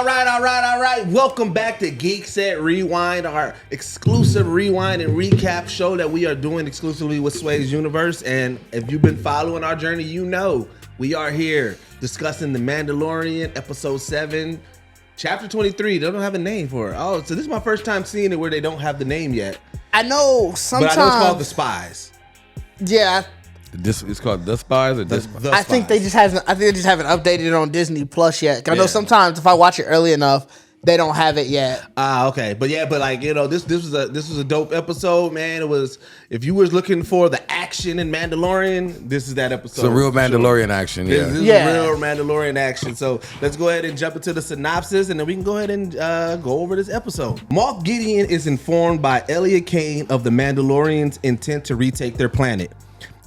All right. Welcome back to Geekset Rewind, our exclusive rewind and recap show that we are doing exclusively with Sway's Universe. And if you've been following our journey, you know we are here discussing The Mandalorian, Episode 7, Chapter 23. They don't have a name for it. Oh, so this is my first time seeing it where they don't have the name yet. I know sometimes. But I know it's called The Spies. Yeah. It's called The Spies or The Spies? I think they just haven't updated it on Disney Plus yet. I know sometimes if I watch it early enough, they don't have it yet. Okay, but like this was a dope episode, man. It was, if you was looking for the action in Mandalorian, this is that episode. It's a real Mandalorian action, yeah. This is real Mandalorian action. So let's go ahead and jump into the synopsis, and then we can go ahead and go over this episode. Moff Gideon is informed by Elia Kane of the Mandalorians' intent to retake their planet.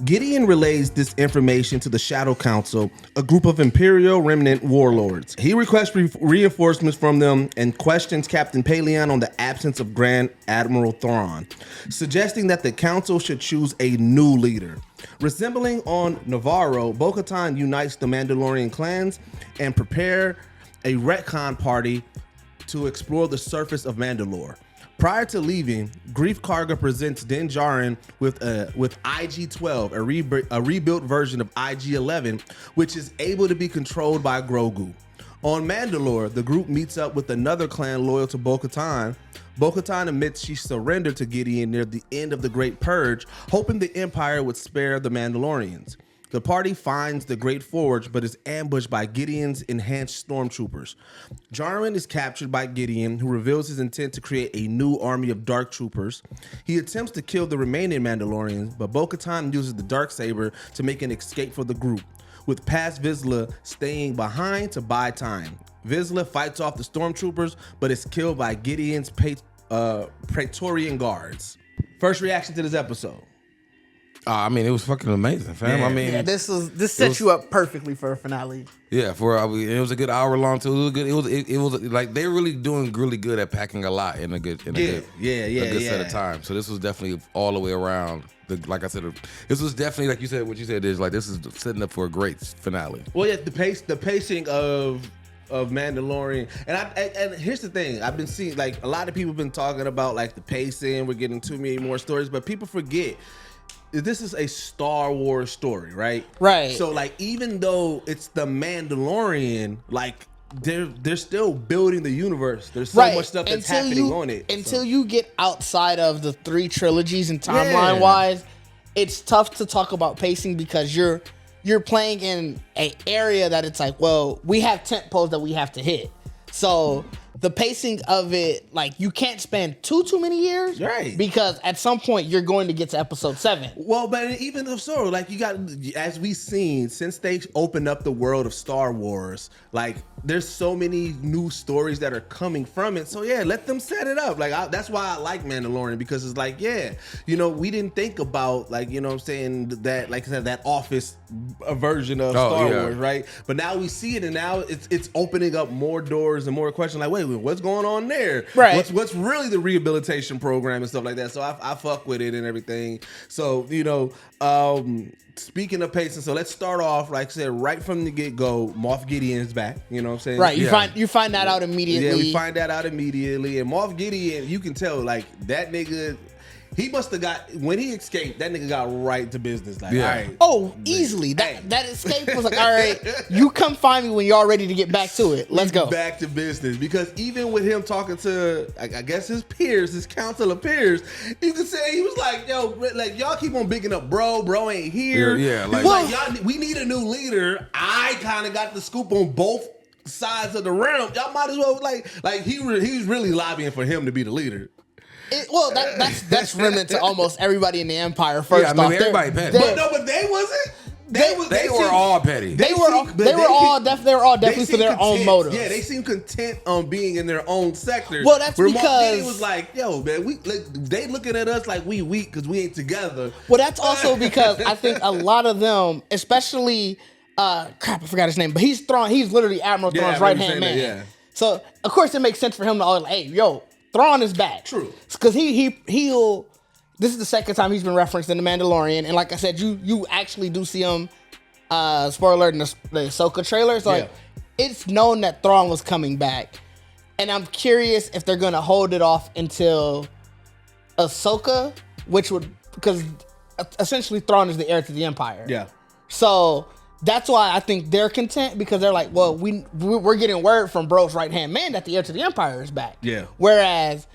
Gideon relays this information to the Shadow Council, a group of Imperial remnant warlords. He requests reinforcements from them and questions Captain Pellaeon on the absence of Grand Admiral Thrawn, suggesting that the council should choose a new leader. Reassembling on Nevarro, Bo-Katan unites the Mandalorian clans and prepare a recon party to explore the surface of Mandalore. Prior to leaving, Greef Karga presents Din Djarin with IG-12, a rebuilt version of IG-11, which is able to be controlled by Grogu. On Mandalore, the group meets up with another clan loyal to Bo-Katan. Bo-Katan admits she surrendered to Gideon near the end of the Great Purge, hoping the Empire would spare the Mandalorians. The party finds the Great Forge, but is ambushed by Gideon's enhanced stormtroopers. Djarin is captured by Gideon, who reveals his intent to create a new army of dark troopers. He attempts to kill the remaining Mandalorians, but Bo-Katan uses the Darksaber to make an escape for the group, with Paz Vizsla staying behind to buy time. Vizsla fights off the stormtroopers, but is killed by Gideon's Praetorian guards. First reaction to this episode. I mean, it was fucking amazing, fam. Yeah. I mean, this sets you up perfectly for a finale. Yeah, it was a good hour long too. It was good. It was like they're really doing really good at packing a lot in a good set of time. So this was definitely all the way around. Like I said, this was definitely, like you said, what you said is like this is setting up for a great finale. Well, yeah, the pacing of Mandalorian, and here's the thing: I've been seeing like a lot of people have been talking about like the pacing. We're getting too many more stories, but people forget. This is a Star Wars story, right? Right. So, like, even though it's the Mandalorian, like, they're still building the universe. There's so much stuff that's happening on it. Until you get outside of the 3 trilogies and timeline-wise, it's tough to talk about pacing because you're playing in an area that it's like, well, we have tent poles that we have to hit. So the pacing of it, like, you can't spend too many years, right? Because at some point you're going to get to episode 7. Well, but even if so, like, you got, as we've seen since they opened up the world of Star Wars, like, there's so many new stories that are coming from it. So yeah, let them set it up. Like, that's why I like Mandalorian, because it's like, yeah, we didn't think about, like, you know what I'm saying, that, like I said, that office version of Star Wars, right? But now we see it, and now it's opening up more doors and more questions. Like, wait, what's going on there? Right. What's really the rehabilitation program and stuff like that? So I fuck with it and everything. So, speaking of pacing, so let's start off, like I said, right from the get-go, Moff Gideon is back. You know what I'm saying? Right. You find that out immediately. Yeah, we find that out immediately. And Moff Gideon, you can tell, like, that nigga, he must have got, when he escaped, that nigga got right to business. Like, all right. Oh, easily. That escape was like, all right, you come find me when you're all ready to get back to it. Let's go. Back to business. Because even with him talking to, I guess, his peers, his council of peers, you could say he was like, yo, like, y'all keep on bigging up bro ain't here. Yeah, like y'all, we need a new leader. I kind of got the scoop on both sides of the realm. Y'all might as well, like he was really lobbying for him to be the leader. That's remnant to almost everybody in the Empire. First off, everybody petty. But they wasn't. They were all petty. They were all definitely for their own motives. Yeah, they seem content on being in their own sector. Well, that's because Moff was like, "Yo, man, they looking at us like we weak because we ain't together." Well, that's also because I think a lot of them, especially I forgot his name, but he's Thrawn. He's literally Admiral Thrawn's right-hand man. Yeah. So of course it makes sense for him to like, hey, yo, Thrawn is back. True. Because he'll. This is the second time he's been referenced in The Mandalorian, and like I said, you actually do see him. Spoiler alert in the Ahsoka trailer. So like, it's known that Thrawn was coming back. And I'm curious if they're gonna hold it off until Ahsoka, which would, because essentially Thrawn is the heir to the Empire. Yeah. So that's why I think they're content, because they're like, well, we're getting word from bro's right hand man that the heir to the Empire is back. Yeah. Whereas,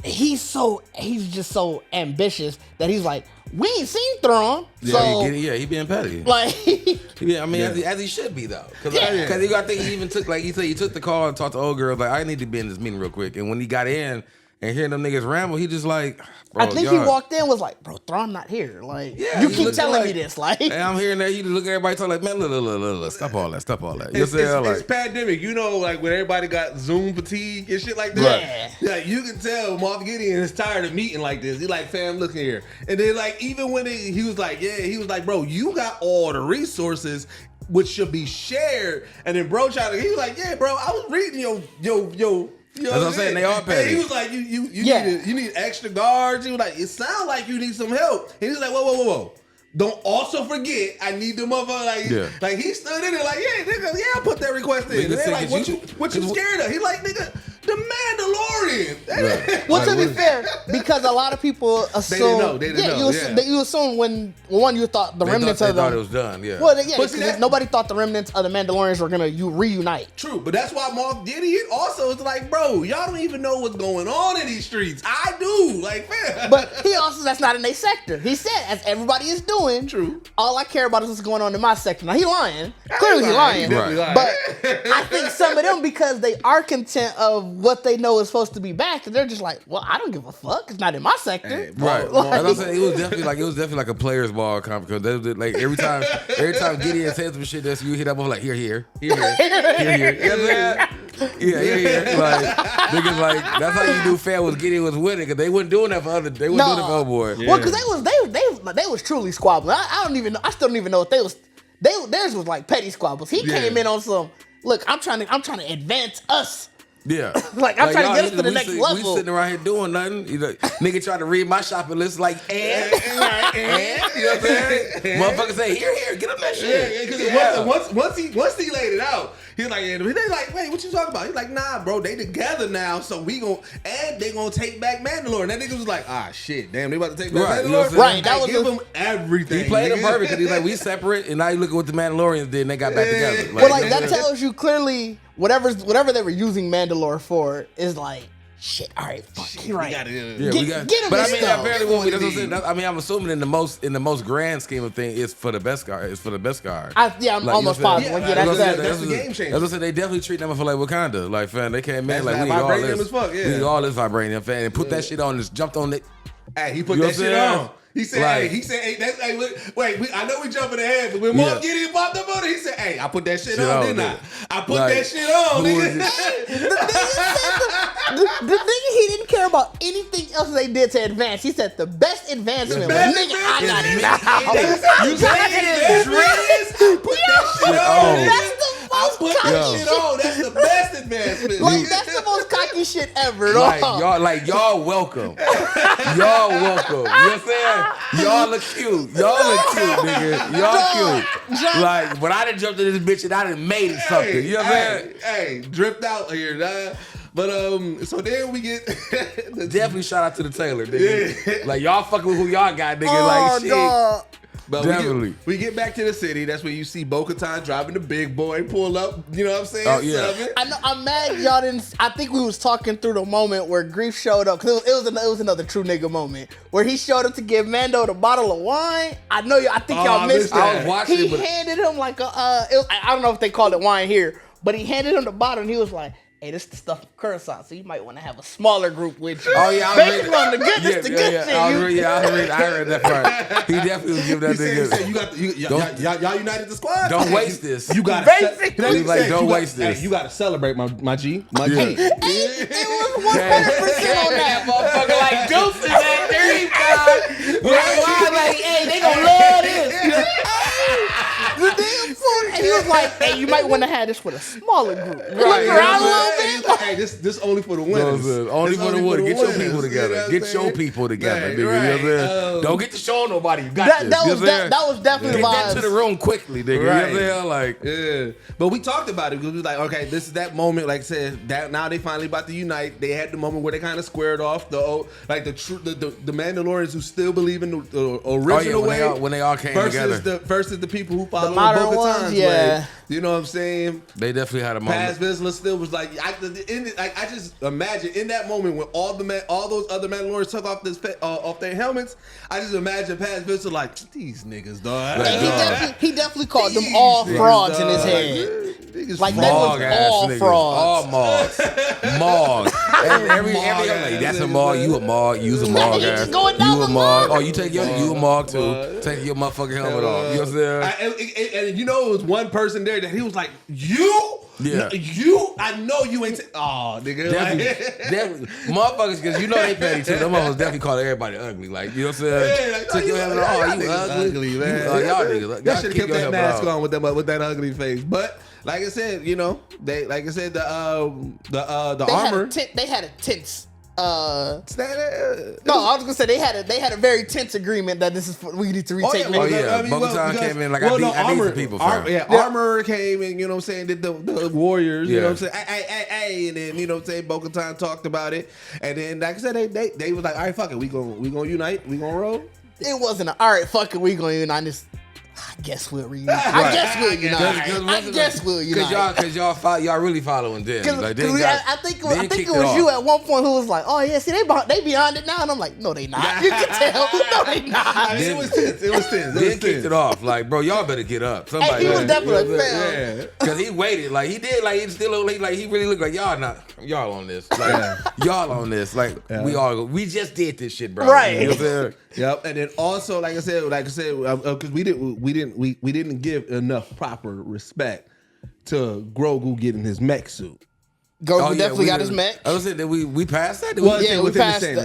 he's just so ambitious that he's like, we ain't seen Thrawn. So he being petty. like, as he should be though, because I think he even took, like he said, he took the call and talked to old girl like, I need to be in this meeting real quick. And when he got in and hearing them niggas ramble, he just like, bro, I think he walked in was like, bro, Thrawn not here. Like, you keep telling me this. Like, and I'm hearing that, you just look at everybody talking like, man, look, stop all that. It's pandemic, like when everybody got Zoom fatigue and shit like that. Yeah. Like you can tell Moff Gideon is tired of meeting like this. He like, fam, look here. And then like even when he was like, bro, you got all the resources which should be shared. And then bro he was like, yeah, bro, I was reading yo. You know that's what I'm saying. They all petty. He was like, you need extra guards. He was like, it sounds like you need some help. And he was like, whoa. Don't also forget, I need the motherfucker. Like he stood in there like, yeah, nigga, I'll put that request in. And they're like, what you scared of? He like, nigga, the Mandalorian. Right. Well, to be fair, because a lot of people assume They didn't know. You assume when you thought the remnants they of them. thought it was done. Yeah. Well, because nobody thought the remnants of the Mandalorians were gonna reunite. True, but that's why Moff Gideon also is like, bro, y'all don't even know what's going on in these streets. I do, like, man. But he also, that's not in their sector. He said, as everybody is doing, true. All I care about is what's going on in my sector. Now he lying. Clearly he lying. Right. But I think some of them, because they are content of what they know is supposed to be back, and they're just like, well, I don't give a fuck. It's not in my sector. Hey, right. As I'm saying, it was definitely like a players ball because like every time Gideon said some shit, that's you hit up with like here. You know what I'm saying? Yeah. Like niggas like that's how you do fair with Gideon was winning, because they wasn't doing that for other. They wasn't doing it for old boy. Well, because they was truly squabbling. I still don't even know what they was. Theirs was like petty squabbles. He came in on some. Look, I'm trying to advance us. Yeah. like I'm trying to get us to the next level. We sitting around here doing nothing. Nigga trying to read my shopping list like, and you know what I'm saying? Motherfucker say, here, get up that shit. Because once he laid it out, he's like, they like, wait, what you talking about? He's like, nah, bro, they together now, so they gonna take back Mandalore. And that nigga was like, shit, damn, they about to take back Mandalore. Right, that was give him everything. He played it perfect because he's like, we separate, and now you look at what the Mandalorians did, and they got back together. That tells you clearly whatever they were using Mandalore for is like, shit. All right, fuck, you're right. Get him. But this apparently, that's what I'm saying. I'm assuming in the most grand scheme of things, it's for the beskar. It's for the beskar. I'm almost positive. That's the game changer. That's what I'm saying. They definitely treat them for like Wakanda. Like, fam, they came in like we all this. We all this vibranium, fam, and put that shit on. Just jumped on it. Hey, he put that shit on. He said, wait, I know we jumping ahead, but when Moff Gideon popped up on it, he said, hey, I put that shit on, didn't I? I put that shit on, nigga. The thing he didn't care about anything else they did to advance. He said the best advancement was, nigga, I got it now. You said it, put that shit on. That's the most cocky shit on. That's the best advancement. Like, that's the most cocky shit ever. Y'all welcome. Y'all welcome. You know what I'm saying? Y'all look cute, nigga. Y'all cute. Like, when I done jumped in this bitch and I done made it something. You know what I'm saying? Hey, dripped out here, dog. But so then we get definitely shout out to the tailor, nigga. Yeah. Like, y'all fucking with who y'all got, nigga. Like, shit. Dog. But definitely. We get back to the city. That's where you see Bo-Katan driving the big boy, pull up. You know what I'm saying? Oh, yeah. I know. I'm mad y'all didn't. I think we was talking through the moment where Greef showed up. Cause it was another true nigga moment where he showed up to give Mando the bottle of wine. I think y'all missed it. I was watching He handed him like I don't know if they called it wine here, but he handed him the bottle and he was like, hey, this is the stuff from Coruscant, so you might want to have a smaller group with you. Oh, yeah. Basically on the good shit. I heard that part. He definitely was giving that nigga. Y'all united the squad? Don't waste this. You got to don't waste this. You got to celebrate my G. My G. It was 100% on that. Motherfucker like Deuces at 35. Like, hey, they gonna love this. The damn fool. And he was you might want to have this with a smaller group. Right, Look around a little bit. He's like, hey, this only for the winners. Only for the winners. Get your winners, people together. Get your people together, Right, nigga. right. You know what I'm saying? Don't get to show nobody you got this. That You know what I'm saying? was definitely Get vibes. that to the room quickly, nigga. Right. You know what I'm saying? Like, Yeah, but we talked about it because we was like, okay, this is that moment. Like I said, that now they finally about to unite. They had the moment where they kind of squared off the Mandalorians who still believe in the original way. When they all came together. Versus the people who follow The modern ones, Bo-Katan's yeah. way. You know what I'm saying? They definitely had a Paz moment. Vizsla still was like, I just imagine in that moment when all those other Mandalorians took off off their helmets. I just imagine Paz Vizsla like, these niggas, dog. And he definitely called them all frauds in his head. Like that was all frauds. All Mogs. Mog. Every like, that's a Mog. You a Mog. You's a Mog, He ass. just going down You a the Mog. line. Oh, you take you a Mog too. Take your motherfucking helmet off. You know what I'm saying? And you know, it was one person there that he was like, you? Yeah. No, you? I know you ain't. Oh, nigga. Definitely. Motherfuckers, because you know they petty too. Them motherfuckers definitely call everybody ugly. Like, you know what I'm saying? Yeah, like, Take your helmet off. Oh, you ugly, man. Y'all niggas. Y'all should have kept that mask on with that ugly face. But like I said, you know, the armor. They had a tense. No, No, I was gonna say they had a very tense agreement that this is we need to retake. Oh yeah, Bo-Katan came in like I beat some people. Armor came in. You know what I'm saying? Did the warriors? You Yeah. know what I'm saying? Hey, and then you know what I'm saying? Bo-Katan talked about it, and then like I said, they was like, all right, fuck it, we gonna unite, we gonna roll. It wasn't all right. Fuck it, we gonna unite this. I guess we'll reunite. I guess we'll unite. Cause y'all really following Din. Like, I think it was you at one point who was like, "Oh yeah, see they beyond it now," and I'm like, "No, they not." You can tell, no, they not. It was tense. Then kicked it off. Like, bro, y'all better get up. Somebody. He was definitely Yeah. Cause he waited. Like he did. Like he still looked like he really looked like y'all on this. Like y'all on this. Like we just did this shit, bro. Right. You know what I'm saying? Yep, and then also, like I said, because we didn't give enough proper respect to Grogu getting his mech suit. Grogu definitely got his mech. I was saying that we passed that. We passed. It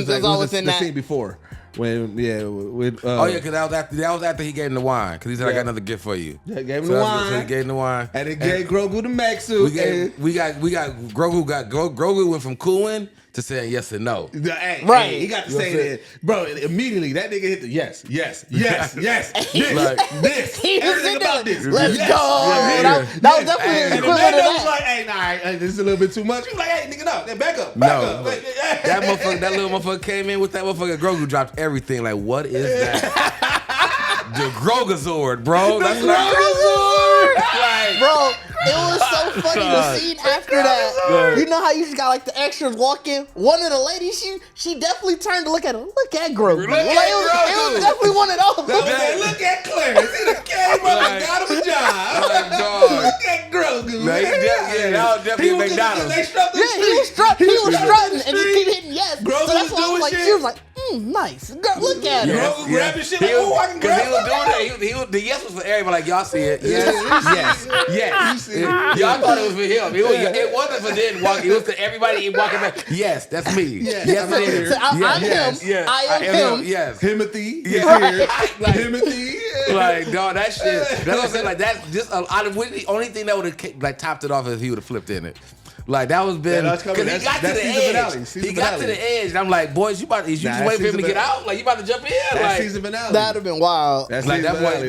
was all within the that scene before. When because that was after he gave him the wine. Because he said, "I got another gift for you." Yeah, gave him the wine. So he gave him the wine, and it gave Grogu the mech suit. We got Grogu went from cooing to saying yes and no. Right. He got to say that. Bro, immediately that nigga hit the yes. This. He was Everything about this. Let's yes. go. Yeah. That was definitely And the the equivalent of man was that. like, hey, nah, this is a little bit too much. He was like, hey, nigga, no, back up. No. That little motherfucker came in with that motherfucker. Grogu dropped everything. Like, what is that? The Grogazord, bro. That's what Like, bro, it was so funny the scene after that. You know how you just got like the extras walk in? One of the ladies, she definitely turned to look at him. Look at Grogu. It was definitely one of those. Look at Clarence. He done came up and got him a job. Look at Grogu. That was definitely a McDonald's. He was strutting and just keep hitting yes. Grogu So that's was why I was doing like, shit. she was like, nice. Look at him. Grogu grabbing shit like, oh, I can grab he was doing that. The yes was for everybody. Like, y'all see it. Yes. Y'all thought it was for him. It wasn't for Din walking. It was for everybody walking back. Yes, that's me. Yes, it is. So I'm him. I am him. Yes. Timothy. Timothy. Like, dog, that shit. That's what I'm saying. Like, that's just the only thing that would have like topped it off is if he would have flipped in it. Like that was been because he got to the edge. He got to the edge, and I'm like, boys, you just waiting for him to get out? Like you about to jump in? That's season finale. That'd have been wild. That's like that finale,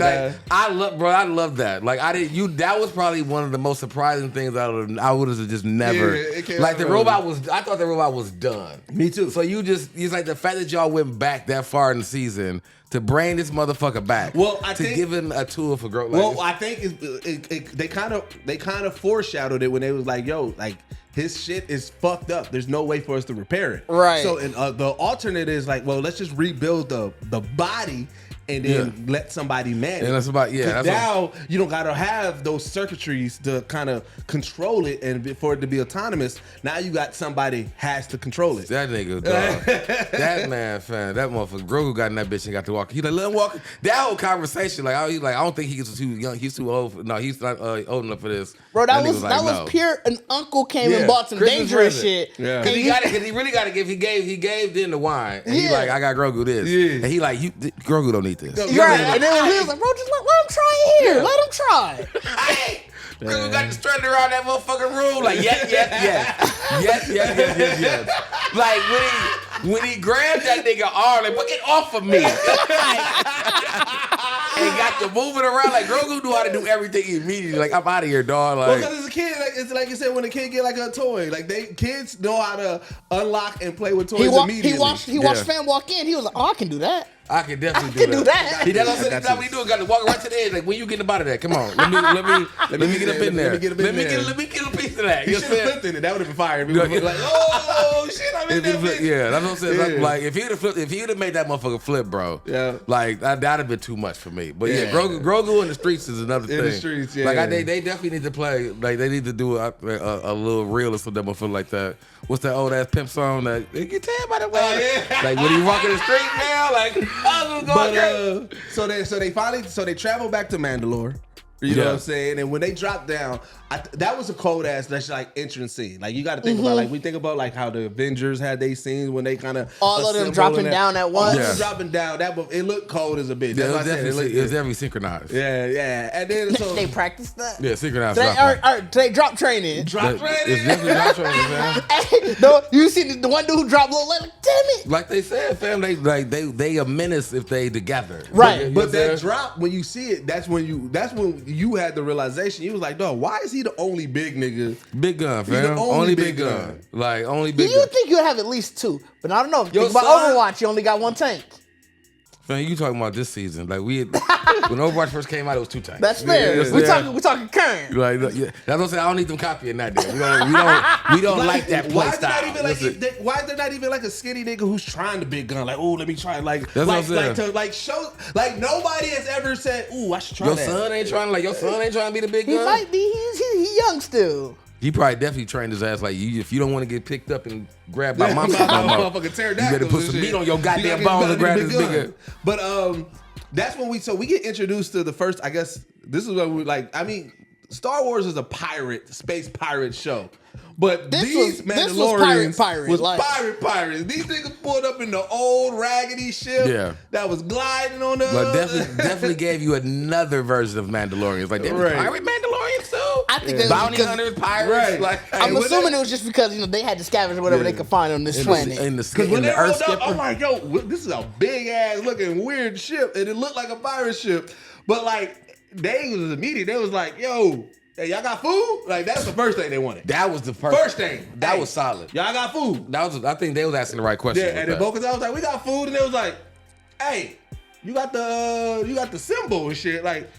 boy. I love that. Like that was probably one of the most surprising things I would have just never. Like the robot was. I thought the robot was done. Me too. So it's like the fact that y'all went back that far in the season to bring this motherfucker back. Well, I think give him a tool for growth. Well, I think they kind of foreshadowed it when they was like, yo, like. His shit is fucked up. There's no way for us to repair it. Right. So the alternate is like, well, let's just rebuild the body and then let somebody manage. And that's about now you don't gotta have those circuitries to kind of control it and for it to be autonomous. Now you got somebody has to control it. That nigga, dog. That man, fan. That motherfucker. Grogu got in that bitch and got to walk. He like, let him walk. That whole conversation, like, I don't think he's too young. He's too old. No, he's not old enough for this. Bro, that was pure. An uncle came and bought some Christmas dangerous present. shit. Yeah. Cause he really got to give. He gave Din the wine, and he like, I got Grogu this, and he like, Grogu don't need need this. Right. And then he was like, bro, just let him try it here. Let him try. Hey, Grogu got strutting around that motherfucking room like yes. Like when he grabbed that nigga arm, like, get off of me. And got to moving around like Grogu knew how to do everything immediately. Like, I'm out of here, dog. Like, well, because as a kid, like it's like you said, when a kid get like a toy, like kids know how to unlock and play with toys immediately. He watched fam walk in. He was like, oh, I can do that. I can definitely do that. He does what he do. Got to walk right to the edge. Like, when you getting up out of that? Come on, let me get up in there. Let me get a piece of that. You should have flipped in it. That would have been fire. Like, oh shit, I'm in there. Yeah, that's what I'm saying. Yeah. Like, if he'd have made that motherfucker flip, bro. Yeah. Like that'd have been too much for me. But yeah, Grogu in the streets is another thing. In the streets, yeah. Like they definitely need to play. Like they need to do a little realist with that motherfucker like that. What's that old ass pimp song that you can tell by the way? Oh, yeah. Like when he walking the street now, like so they travel back to Mandalore. You know what I'm saying? And when they drop down, that was a cold ass that's like entrance scene. Like you got to think about, like we think about like how the Avengers had their scenes when they kind of all of them dropping down at once. All of them dropping down. It looked cold as a bitch. Yeah, it was definitely synchronized. Yeah. And then they practiced that. Yeah, synchronized. They drop training. It's definitely drop training, man. Hey, no, you see the one dude who dropped low, like damn it. Like they said, fam, they a menace if they together. Right. But that drop, when you see it, that's when you had the realization. You was like, dog, why is he the only big nigga? Big gun, fam. Only big gun. Like, only big gun. You would think you'd have at least two. But I don't know. Think about Overwatch, you only got one tank. Man, you talking about this season? Like when Overwatch first came out, it was 2 tanks. That's fair. We talking current. Like, that's what I'm saying. I don't need them copying that. Day. We don't like that play style. Why is there not even like a skinny nigga who's trying the big gun? Like, oh, let me try. Like, that's what I'm saying. Show. Like nobody has ever said, ooh, I should try that. Your son ain't trying to be the big gun. He might be. He's young still. He probably definitely trained his ass like you. If you don't want to get picked up and grabbed by monsters, you better put some meat on your goddamn bones and grab this bigger. But that's when we get introduced to the first. I guess this is what we like. I mean, Star Wars is a space pirate show. But these Mandalorians was pirates. These niggas pulled up in the old raggedy ship that was gliding on the. But definitely gave you another version of Mandalorians. Like they were pirate Mandalorians too. I think they bounty hunters, pirates. Right. Like, I'm assuming it was just because they had to scavenge whatever they could find on this planet. Because when they rolled up, I'm like, yo, this is a big ass looking weird ship, and it looked like a pirate ship. But like they was immediate. They was like, yo. Hey, y'all got food? Like, that's the first thing they wanted. That was the first thing. That was solid. Y'all got food? I think they was asking the right question. Yeah, and then Bo-Katan was like, we got food. And they was like, hey, you got the symbol and shit. Like,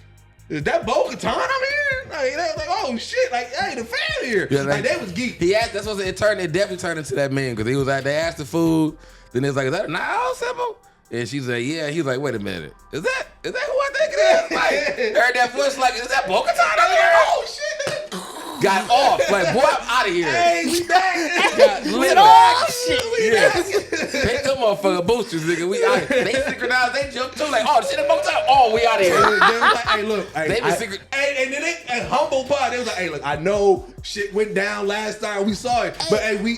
is that Bo-Katan I'm here? Like, they was like, oh, shit. Like, hey, the fan here. Yeah, like they was geek. He asked, that's what it definitely turned into that meme. Because he was like, they asked the food. Then it was like, is that a Nile symbol? And she's like, yeah. He's like, wait a minute. Is that who I think it is? Like, heard that voice like, is that Bo-Katan up here? Oh, shit. Got off. Like, boy, I'm out of here. Hey, we back. Got lit off. Shit. Yeah. Take them motherfucking boosters, nigga. We out here. They synchronized. They jumped too. Like, oh, shit, Bo-Katan. Oh, we out of here. They was like, hey, look. They been secret. And then they humble pie. They was like, hey, look, I know shit went down last time we saw it, but we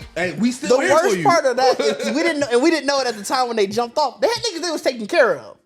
still here for you. The worst part of that is we didn't know it at the time when they jumped off. They had niggas they was taking care of.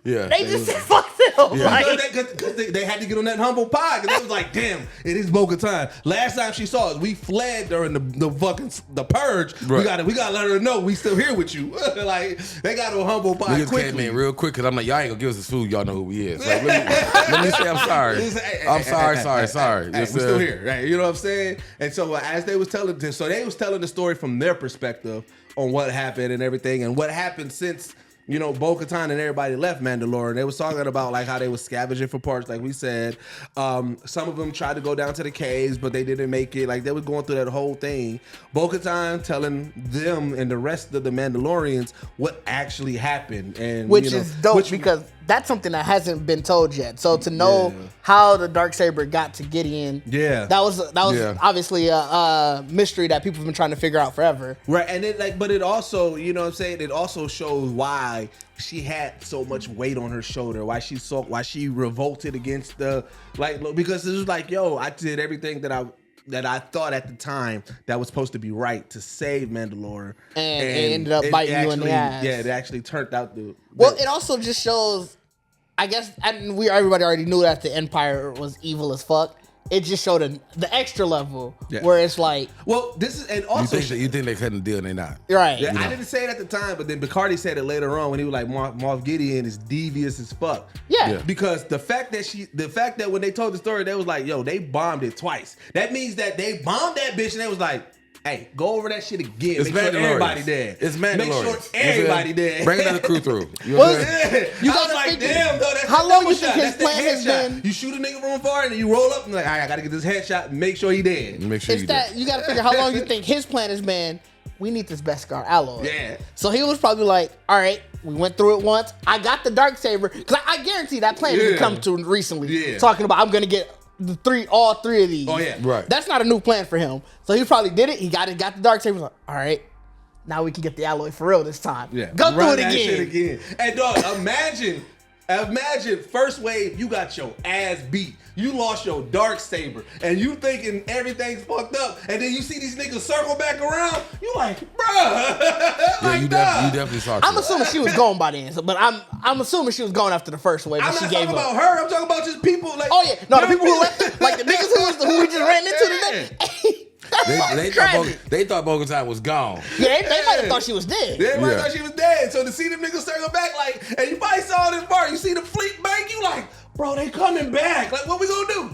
Yeah, they just said fuck them. Yeah. Because they had to get on that humble pie because they was like, damn, it is Bo-Katan. Last time she saw us, we fled during the purge. Right. We gotta let her know we still here with you. Like they got on humble pie. Niggas came in real quick because I'm like, y'all ain't gonna give us this food. Y'all know who we is. Like, let me say I'm sorry. Sorry. We still here, right? You know what I'm saying? And so as they was telling the story from their perspective on what happened and everything, and what happened since. Bo-Katan and everybody left Mandalore, and they was talking about like how they was scavenging for parts, like we said. Some of them tried to go down to the caves, but they didn't make it. Like they was going through that whole thing. Bo-Katan telling them and the rest of the Mandalorians what actually happened, and which is dope because that's something that hasn't been told yet. So to know how the Darksaber got to Gideon, that was obviously a mystery that people have been trying to figure out forever. Right, and but it also, it also shows why she had so much weight on her shoulder, why she revolted against because it was like, yo, I did everything that that I thought at the time that was supposed to be right to save Mandalore, and it ended up biting you in the ass. Yeah, it actually turned out the. Well, it also just shows, I guess, and everybody already knew that the Empire was evil as fuck. It just showed the extra level where it's like, well, this is, and also you think they couldn't deal and they not right. Yeah, I didn't say it at the time, but then Bacardi said it later on when he was like, Moff Gideon is devious as fuck. Yeah. Because the fact that when they told the story, they was like, yo, they bombed it twice. That means that they bombed that bitch and they was like, hey, go over that shit again. It's Make sure everybody dead. It's Mandalorian. Make sure everybody dead. Bring another crew through. You I was like, damn, though, that's how long you think his plan has headshot. been? You shoot a nigga from far and then you roll up and like, I gotta get this headshot and make sure he dead. Make sure it's that you gotta figure how long you think his plan has been. We need this beskar alloy. Yeah. So he was probably like, all right, we went through it once. I got the Darksaber. Because I guarantee that plan didn't come to recently. Yeah. Talking about I'm gonna get all three of these. Oh yeah. Right. That's not a new plan for him. So he probably did it. He got the Darksaber. Like, all right, now we can get the alloy for real this time. Yeah. Go Run through it that again. shit again. And dog, imagine first wave, you got your ass beat. You lost your Darksaber, and you thinking everything's fucked up, and then you see these niggas circle back around. You like, bruh. Yeah, you definitely saw. I'm assuming she was gone by then, but I'm assuming she was gone after the first wave. I'm she not gave talking up. about her. I'm talking about just people. Like, Oh yeah, no, the people who left, like the niggas who we just ran into today. They thought Bo-Katan was gone. Yeah, they might have thought she was dead. They might thought she was dead. So to see them niggas circle back, like, and you probably saw this part. You see the fleet bank. You like, bro, they coming back. Like, what we gonna do?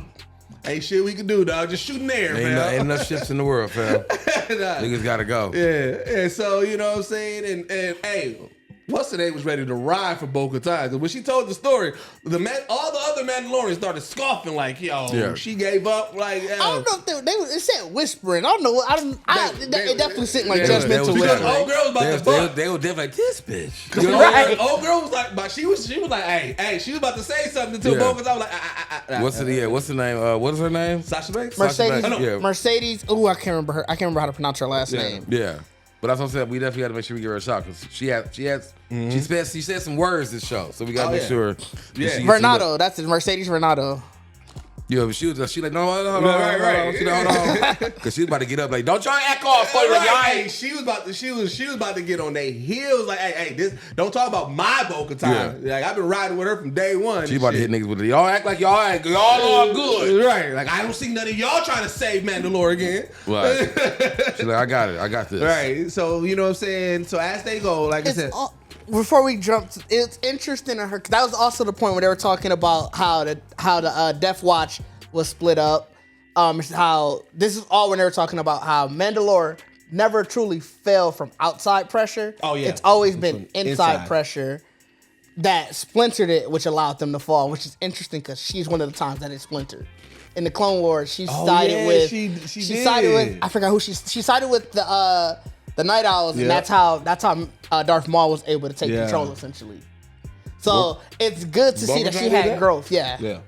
Ain't shit we can do, dog. Just shoot in the air, man. Ain't enough ships in the world, fam. Niggas gotta go. Yeah, and so you know what I'm saying, and hey, what's the name was ready to ride for Bo-Katan because when she told the story, all the other Mandalorians started scoffing like, yo, she gave up. Like, I don't know if it said whispering. I don't know. It definitely seemed like judgmental because whispering. old girl was about to buck. They were definitely like, this bitch. Right. Old girl was like, but she was like, hey, she was about to say something to Bo-Katan. Was like, what's the name? What is her name? Sasha Banks. Mercedes. Mercedes. Oh, I can't remember her. I can't remember how to pronounce her last name. Yeah. But that's what I'm saying. We definitely got to make sure we give her a shot because she said some words this show, so we got to make sure. Yeah, Vernado. That's it. Mercedes Vernado. Yeah, but she like, no, hold on. Right. She like, hold on. Because she was about to get up, like, don't y'all act off for Right. She was about to get on their heels, like, hey, this don't talk about my Bo-Katan. Like, I've been riding with her from day one. She about to hit niggas with it. Y'all act like y'all all good. Right. Like, I don't see none of y'all trying to save Mandalore again. Right. She's like, I got it. I got this. Right. So, you know what I'm saying? So as they go, like I said. Before we jump, it's interesting in her. That was also the point where they were talking about how the Death Watch was split up. How this is all when they were talking about how Mandalore never truly fell from outside pressure. Oh yeah, it's always been inside pressure that splintered it, which allowed them to fall. Which is interesting because she's one of the times that it splintered. In the Clone Wars, she sided with. She sided with. I forgot who she sided with the Night Owls, and that's how Darth Maul was able to take control essentially. So it's good to see that she had growth. Yeah.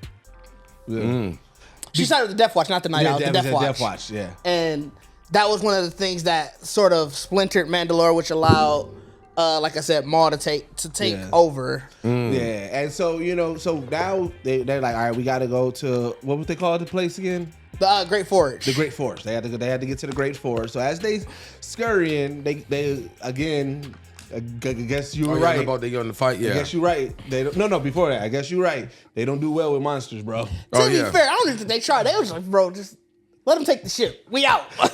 She sided with the Death Watch, not the Night Owls. The Death Watch. Yeah. And that was one of the things that sort of splintered Mandalore, which allowed, like I said, Maul to take over. Yeah, and so so now they're like, all right, we got to go to what was they call the place again? The Great Forge. The Great Forge. They had to get to the Great Forge. So as they scurry in, they again. I guess you were right. About they go in the fight. Yeah. I guess you're right. They don't, no. Before that, I guess you're right. They don't do well with monsters, bro. To be fair, I don't even think they tried. They was like, bro, just let them take the ship. We out. They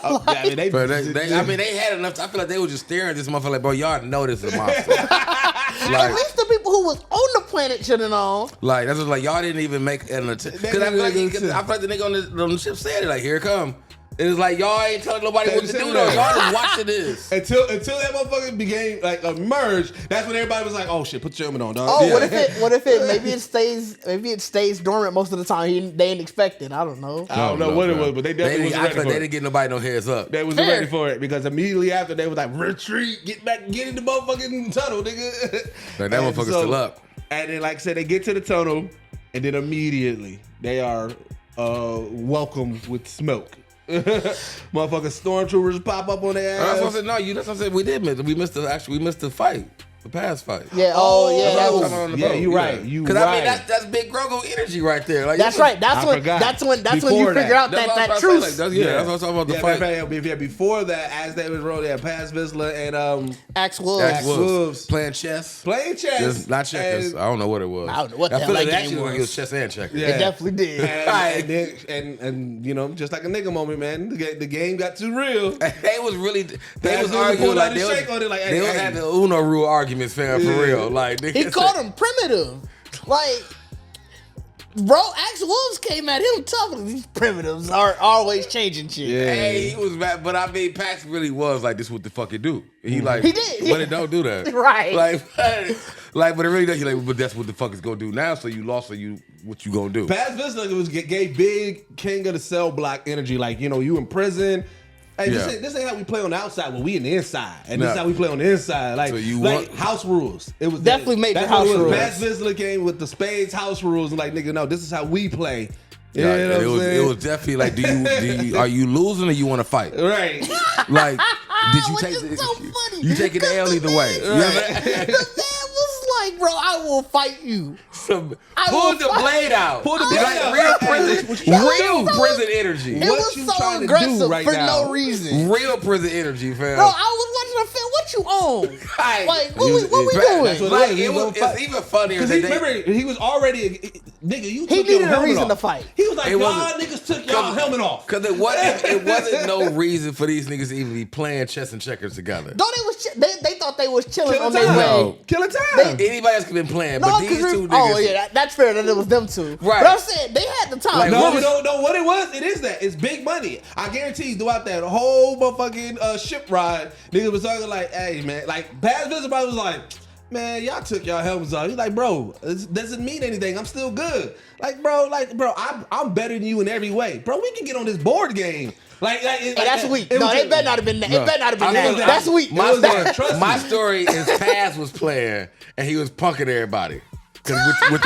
had enough. I feel like they were just staring at this motherfucker like, bro, y'all know this is a monster. At least the people who was on the planet should have known. Like that's just like y'all didn't even make an attempt. Because I feel like the nigga on the ship said it like, here it come. It was like y'all ain't telling nobody what to do though. Y'all just watching this. Until that motherfucker became like emerged, that's when everybody was like, oh shit, put your helmet on, dog. Oh, yeah. what if it maybe it stays dormant most of the time. They ain't expect it. I don't know. I don't know what it was, but they definitely wasn't ready for it. They didn't get nobody no heads up. They wasn't ready for it because immediately after they was like, retreat, get back, get in the motherfucking tunnel, nigga. Like that motherfucker's still up. And then like I said, they get to the tunnel and then immediately they are welcomed with smoke. Motherfucking stormtroopers pop up on their ass. That's what I said. That's what I said. We missed the fight. The Paz fight. Yeah. You're right. Because I mean, that's big Grogu energy right there. Like that's right. That's when you figure out that truth. That's what I'm talking about. The fight. Before that, as they was rolling, Paz Vizsla and Axe Wolves playing chess. Just not checkers. I don't know what it was. I don't know what the hell that game was. It was chess and checkers. It definitely did. And you know, just like a nigga moment, man. The game got too real. They was arguing like they was having the Uno rule arguments, fam, for real. Like he called him primitive. Like, bro, Axe Wolves came at him tough. These primitives are always changing shit. Yeah. Hey, he was mad, but I mean, Pax really was like, this is what the fuck it do. He did, but it don't do that. Right. But it really does. He's like, but that's what the fuck it's gonna do now. So you lost. So what you gonna do? Paz Vizsla gave big king of the cell block energy. Like, you know, you in prison. Hey, this ain't how we play on the outside when we in the inside, and this is how we play on the inside. Like, so house rules. It was definitely major house rules. Paz Vizsla came with the spades house rules, and like, nigga, no, this is how we play. Yeah, it was definitely like, do you are you losing or you want to fight? Right. Like, did you take so funny. You taking the L either way? Right. The man was like, bro, I will fight you. Pull the blade out. Pull the blade out. Real prison energy. It was so aggressive for no reason. Real prison energy, fam. Bro, I was watching the film. What you on? Like, what we doing? Like, it's even funnier. Remember, he was already nigga. You he needed a reason to fight. He was like, y'all niggas took y'all helmet off. Because it wasn't no reason for these niggas to even be playing chess and checkers together. No, they thought they was chilling on their way. Killing time. Anybody else could have been playing, but these two niggas. Oh yeah, that's fair that it was them two. Right. But I'm saying they had the time. Like, no, what it was, it is that. It's big money. I guarantee you throughout that whole motherfucking ship ride, niggas was talking like, hey man, like Paz Vizsla was like, man, y'all took y'all helmets off. He's like, bro, it doesn't mean anything. I'm still good. Like, bro, I'm better than you in every way. Bro, we can get on this board game. That's weak. No, it better not have been that. It better not have been that. That's weak. My story is Paz was playing and he was punking everybody. With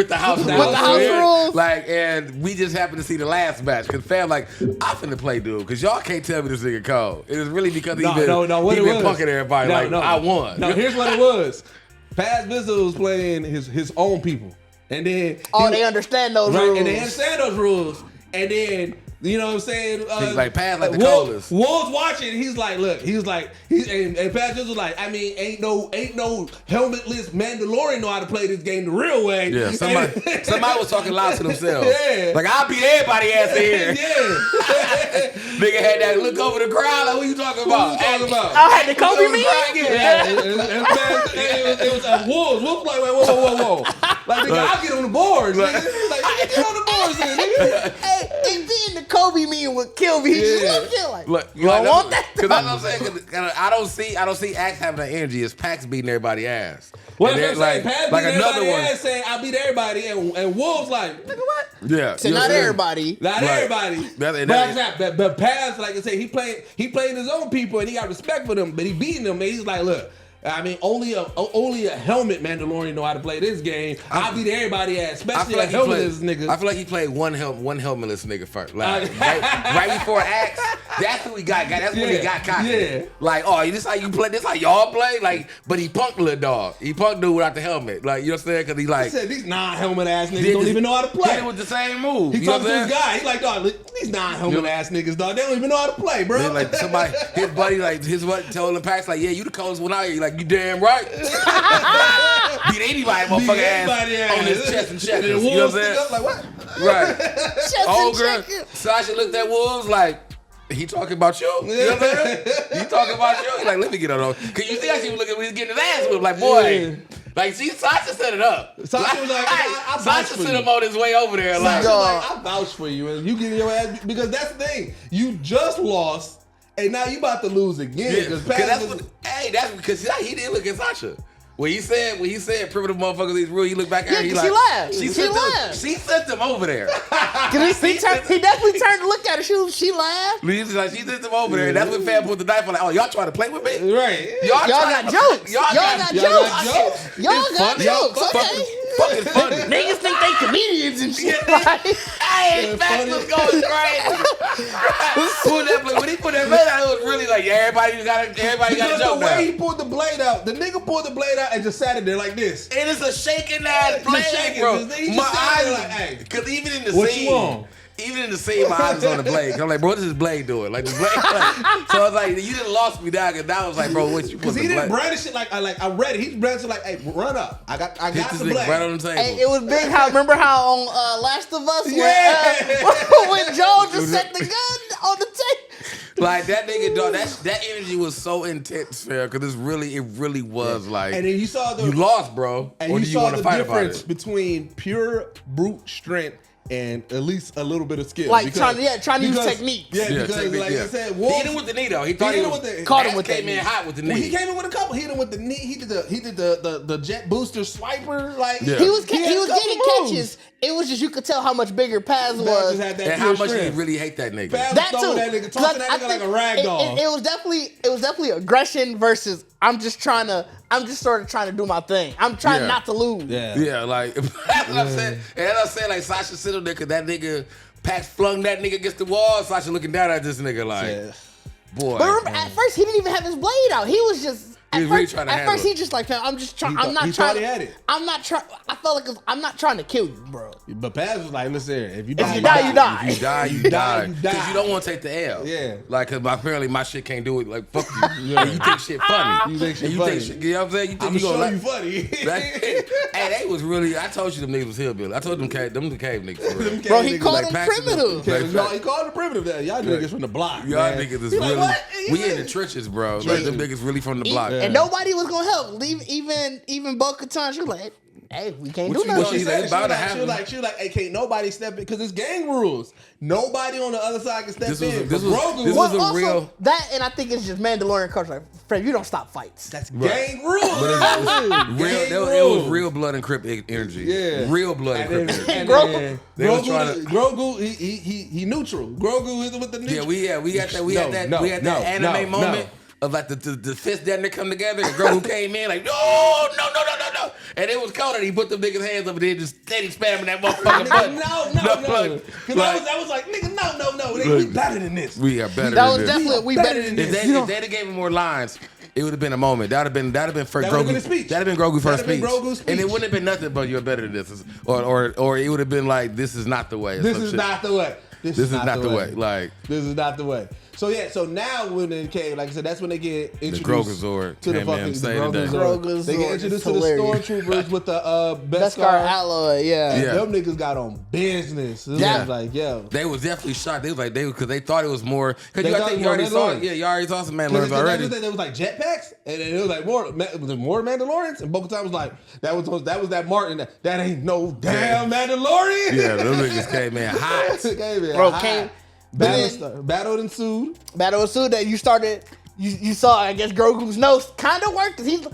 the house rules. Like, and we just happened to see the last match. Cause fam, like, I finna play dude. Cause y'all can't tell me this nigga cold. It was really because he been punking everybody. I won. No, here's what it was. Paz Vizsla was playing his own people. And then they understand those rules. And they understand those rules. And then, you know what I'm saying? He's like, Paz like the coldest. Wolves watching, he's like, look, and Paz was like, I mean, ain't no helmetless Mandalorian know how to play this game the real way. Yeah, somebody was talking loud to themselves. Yeah. Like, I'll beat everybody ass in here. Yeah. Nigga had that look over the crowd, like, what you talking about? I had the Kobe me? Yeah. It was Wolves. Wolves like, whoa. Like, nigga, I'll get on the boards, nigga. Like, get on the boards, nigga. Hey, and then the Kobe meme would kill me. He just looked like, you don't want that? Because I'm saying, I don't see Axe having that energy. It's Pax beating everybody ass. What I'm saying, Paz like beat another everybody one ass saying I beat everybody, and Wolves like, nigga, what? Yeah. So not everybody. Not everybody. But Paz, like I say, he playing his own people and he got respect for them, but he beating them. And he's like, look, I mean, only a helmet Mandalorian know how to play this game. I beat everybody ass, especially a helmetless nigga. I feel like he played one helmetless nigga first. Like, right before Axe, that's who he got. That's when he got cocky. Yeah. Like, oh, this how you play? This how y'all play? Like, but he punked little dog. He punked dude without the helmet. Like, you know what I'm saying? Because he like, he said these non-helmet ass niggas don't even know how to play. Hit it with the same move. He talked to his guy. He's like, dog, these non-helmet ass niggas, dog, they don't even know how to play, bro. Then, like his buddy told him Pax like, yeah, you the coldest one out here. Like, you damn right. Beat anybody, motherfucker ass on his chest and checkers. You know what I'm saying? Like, what? Right. Old girl, Sasha looked at Wolves like, he talking about you. You know what I'm saying? He talking about you. He's like, let me get on those. Because you see how she was looking when he was getting his ass whipped. Like, boy. Like, Sasha set it up. Sasha was like, I Sasha sent him on his way over there. Sasha was like, I vouch for you. And you getting your ass. Because that's the thing. You just lost. And now you about to lose again. That's because he didn't look at Sasha. When he said primitive motherfuckers is real, he looked back at her. He laughed. She sent him over there. He definitely turned to look at her. She laughed. She sent him over there. And that's when Fab put the knife on. Like, oh, y'all trying to play with me? Right. Y'all got jokes. Y'all got jokes. Y'all got jokes. Okay. Fucking funny. Niggas think they comedians and shit. Hey, Max was going crazy. When he put that blade out, it was really like everybody got a joke. The way he pulled the blade out, the nigga pulled the blade out and just sat it there like this. And it's a shaking ass blade, bro. My eyes, like, hey, because even in the scene. Even in the scene, my eyes was on the blade. I'm like, bro, what is this blade doing? Like, this blade. So I was like, you didn't lost me down. Because I was like, bro, what you put the blade? Because he didn't brandish it like I read it. He brandished it like, hey, run up. I got the blade. Right on the table. Hey, it was big. Remember how on Last of Us, when Joel just set the gun on the table. Like that nigga, dog. That energy was so intense, fair. Because it really was like. And then you saw you lost, bro. And or you do saw want to fight the about it? difference between pure brute strength and at least a little bit of skill. Like trying to use techniques. Yeah, because like I said, he hit him with the knee though. He thought he caught him with came in hot with the knee. Well, he came in with a couple. He hit him with the knee. He did the jet booster swiper. Like he was getting catches. It was just you could tell how much bigger Paz was and how much he really hate that nigga. Paz was throwing that nigga, tossing that nigga like a rag doll. It was definitely aggression versus I'm just sort of trying to do my thing. I'm trying not to lose. Yeah, like I said, like Sasha sit up there because that nigga Pax flung that nigga against the wall. Sasha looking down at this nigga like, boy. But remember, at first he didn't even have his blade out. He was just. At first, he just like, I'm just trying. I'm not trying. I'm not trying. I felt like I'm not trying to kill you, bro. But Paz was like, listen here, if you die, you die. If you die, you die. Because you don't want to take the L. Yeah. Like, because apparently my shit can't do it. Like, fuck you. You think shit funny. You think shit funny. You know what I'm saying? You think I'm gonna you funny. Hey, they was really. I told you them niggas was hillbilly. I told them the cave niggas. For real. Bro, he called them primitive. He called them primitive. Y'all niggas from the block. Y'all niggas is really. We in the trenches, bro. Like them niggas really from the block. And nobody was gonna help. Even Bo-Katan, she was like, hey, we can't do nothing. She was like, hey, can't nobody step in because it's gang rules. Nobody on the other side can step in. This was a real that, and I think it's just Mandalorian culture. Like, Fred, you don't stop fights. That's gang rules. It was real blood and crip energy. Yeah, real blood and crip energy. Grogu, he neutral. Grogu is with the neutral. Yeah, we had that anime moment. Of like the fist down there come together, the girl who came in like no, and it was cold and he put them niggas' hands up and then just steady spamming that motherfucking button. No. Because that was like nigga, no. We better than this. We are better. That was definitely we better than this. If they'd have gave him more lines, it would have been a moment. That'd have been for Grogu. That'd have been Grogu's first speech. And it wouldn't have been nothing but you're better than this, or it would have been like this is not the way. This is not the way. This is not the way. Like this is not the way. So now when it came, like I said, that's when they get introduced Grogu to the fucking Grogu. They get introduced to the stormtroopers with the beskar alloy. Them niggas got on business. Was like, yo, they was definitely shocked. They was like because they thought it was more. Because you already saw it. Yeah, you already saw some Mandalorians already. There was like jetpacks, and then it was like more Mandalorians. And Bo-Katan was like, that was that Martin. That ain't no damn Mandalorian. Yeah, them niggas came in hot. Battle ensued that you started. You saw, I guess, Grogu's nose kind of worked because he's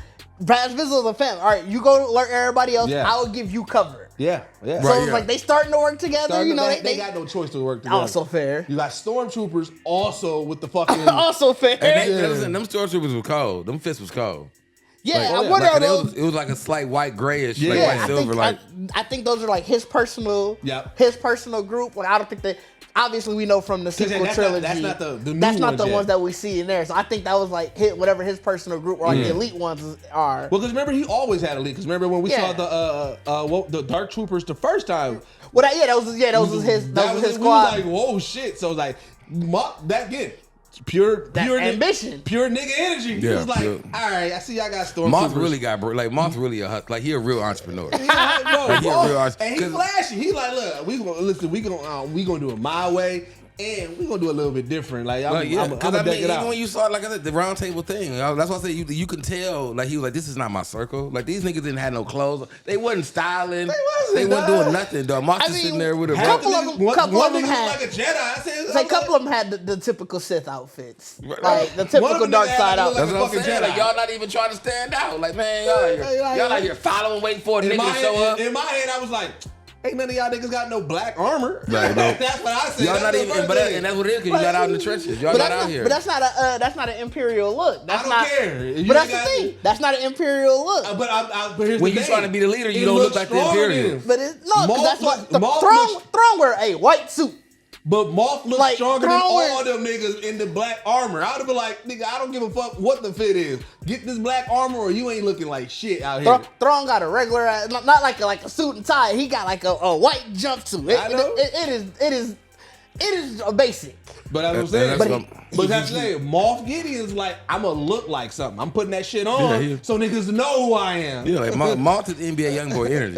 Paz Vizsla the family. All right, you go alert everybody else. I will give you cover. Yeah. So it's like they starting to work together. They got no choice to work together. Also fair. You got stormtroopers also with the fucking. Also fair. And them stormtroopers were cold. Them fists was cold. Yeah, I wonder those. It was like a slight white grayish, like white silver. I think those are like his personal group. Well, I don't think they. Obviously, we know from the sequel trilogy. That's not the new That's not the ones that we see in there. So I think that was like whatever his personal group or like the elite ones are. Well, because remember he always had elite. Because remember when we saw the Dark Troopers the first time. Well, that was his squad. We was like, whoa, shit. So it was like that again. Pure ambition, pure nigga energy. He was like, all right, I see y'all got stormtroopers. Moth really like he a real entrepreneur. And he flashy. He like, look, we gonna do it my way. And we're gonna do a little bit different. Like, I'm gonna deck it out. Even when you saw, like I said, the round table thing, that's why I say you can tell. Like he was like, this is not my circle. Like these niggas didn't have no clothes. They wasn't styling. They wasn't doing nothing. Dog. Moss is sitting there with a couple of them had like a Jedi. A couple of them had the typical Sith outfits, like the typical dark side outfits. That's what I'm saying. Like y'all not even trying to stand out. Like man, y'all out here following, waiting for a nigga to show up. In my head, I was like, Ain't none of y'all niggas got no black armor. Right, no. That's what I said. Y'all not even, and that's what it is, because you got out in the trenches. Y'all got out here. But that's not an Imperial look. That's I don't care. But that's the thing. That's not an Imperial look. But here's when the you're thing. trying to be the leader, you don't look like the Imperial. But that's what Thrawn wear a white suit. But Moff looks Like, stronger than all them niggas in the black armor. I would have been like, nigga, I don't give a fuck what the fit is. Get this black armor or you ain't looking like shit out here. Thrawn got a regular, not like a suit and tie. He got like a white jumpsuit. I know. It is a basic. But that's what I'm saying. But that's the thing. Moff Gideon's like, I'm going to look like something. I'm putting that shit on so niggas know who I am. Yeah, like Moff is NBA Youngboy energy.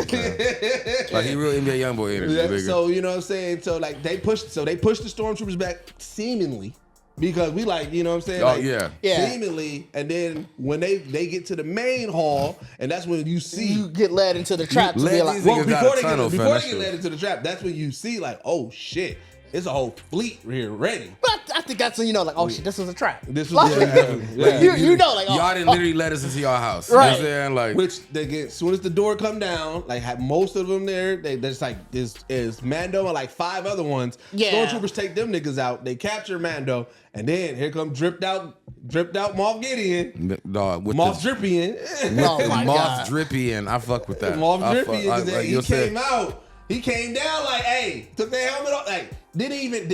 Like he real NBA Youngboy energy. Yeah, so, you know what I'm saying? So, like, they pushed the stormtroopers back seemingly. Because we like, you know what I'm saying? Oh, like, yeah. Seemingly. And then when they get to the main hall, and that's when you see. You get led into the trap to be like, well, before they get led into the trap, that's when you see like, oh shit. It's a whole fleet here ready. But I think that's when you know, like, oh shit, this was a trap. This was you know, like, y'all didn't literally let us into y'all house. Right. You know what I'm saying? Like, which they get as soon as the door come down, like have most of them there. There's like is Mando and like 5 other ones. Yeah. Stormtroopers take them niggas out. They capture Mando, and then here come dripped out Moff Gideon. Dog, with Moff Drippy. Oh my God. Moff Drippy, and I fuck with that. Moff Drippy, like, he came out. He came down like, hey, took their helmet off. Like, didn't even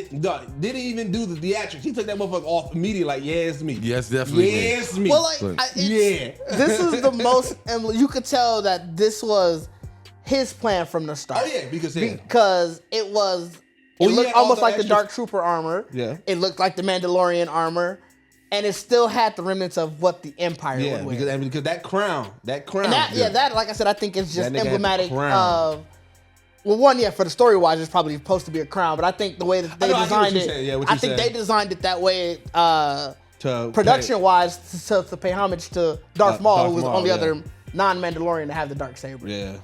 do the theatrics. He took that motherfucker off immediately. Like, yeah, it's me. Yes, definitely. Yeah, it's me. Well, like, this is the most. You could tell that this was his plan from the start. Oh yeah, because it was. It looked almost like the Dark Trooper armor. Yeah. It looked like the Mandalorian armor. And it still had the remnants of what the Empire would wear. Because that crown. That, like I said, I think it's just emblematic of. Well, for the story wise, it's probably supposed to be a crown, but I think the way that they designed it, I think they designed it that way, production wise, to pay homage to Darth Maul, who was the only other non-Mandalorian to have the Darksaber. Yeah.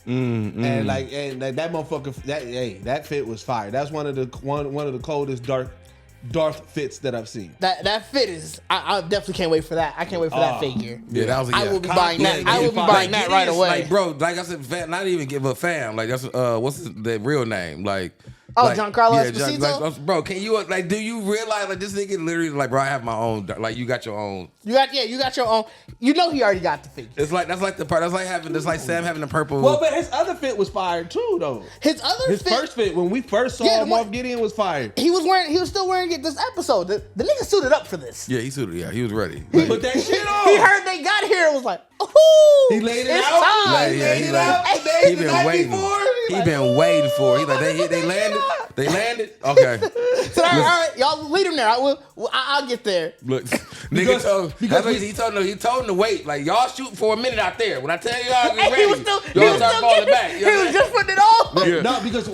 And that motherfucker, that fit was fire. That's one of the coldest Darth fits that I've seen. That fit is. I definitely can't wait for that. I can't wait for that figure. Yeah, that was. I will be buying that. I will be buying that right away. Like, bro, like I said, not even give a fam. Like that's what's the real name? Like. Oh, like, Giancarlo Esposito? Bro, can you do you realize like this nigga literally like, bro, I have my own. Like you got your own. You got your own. You know he already got the figure. It's like that's like Sam having the purple. Well, but his other fit was fired too, though. His first fit when we first saw Moff Gideon was fired. He was still wearing it this episode. The nigga suited up for this. Yeah, he suited. Yeah, he was ready. He put that shit on. He heard they got here and was like, ooh, he laid it out. He laid it out. He been waiting. He been waiting for it. He like they landed. They landed. Okay. So all right, y'all lead him there. I'll get there. Look, nigga he told him to wait. Like y'all shoot for a minute out there. When I tell y'all get ready, y'all start falling back. He was just putting it on. Yeah. No, because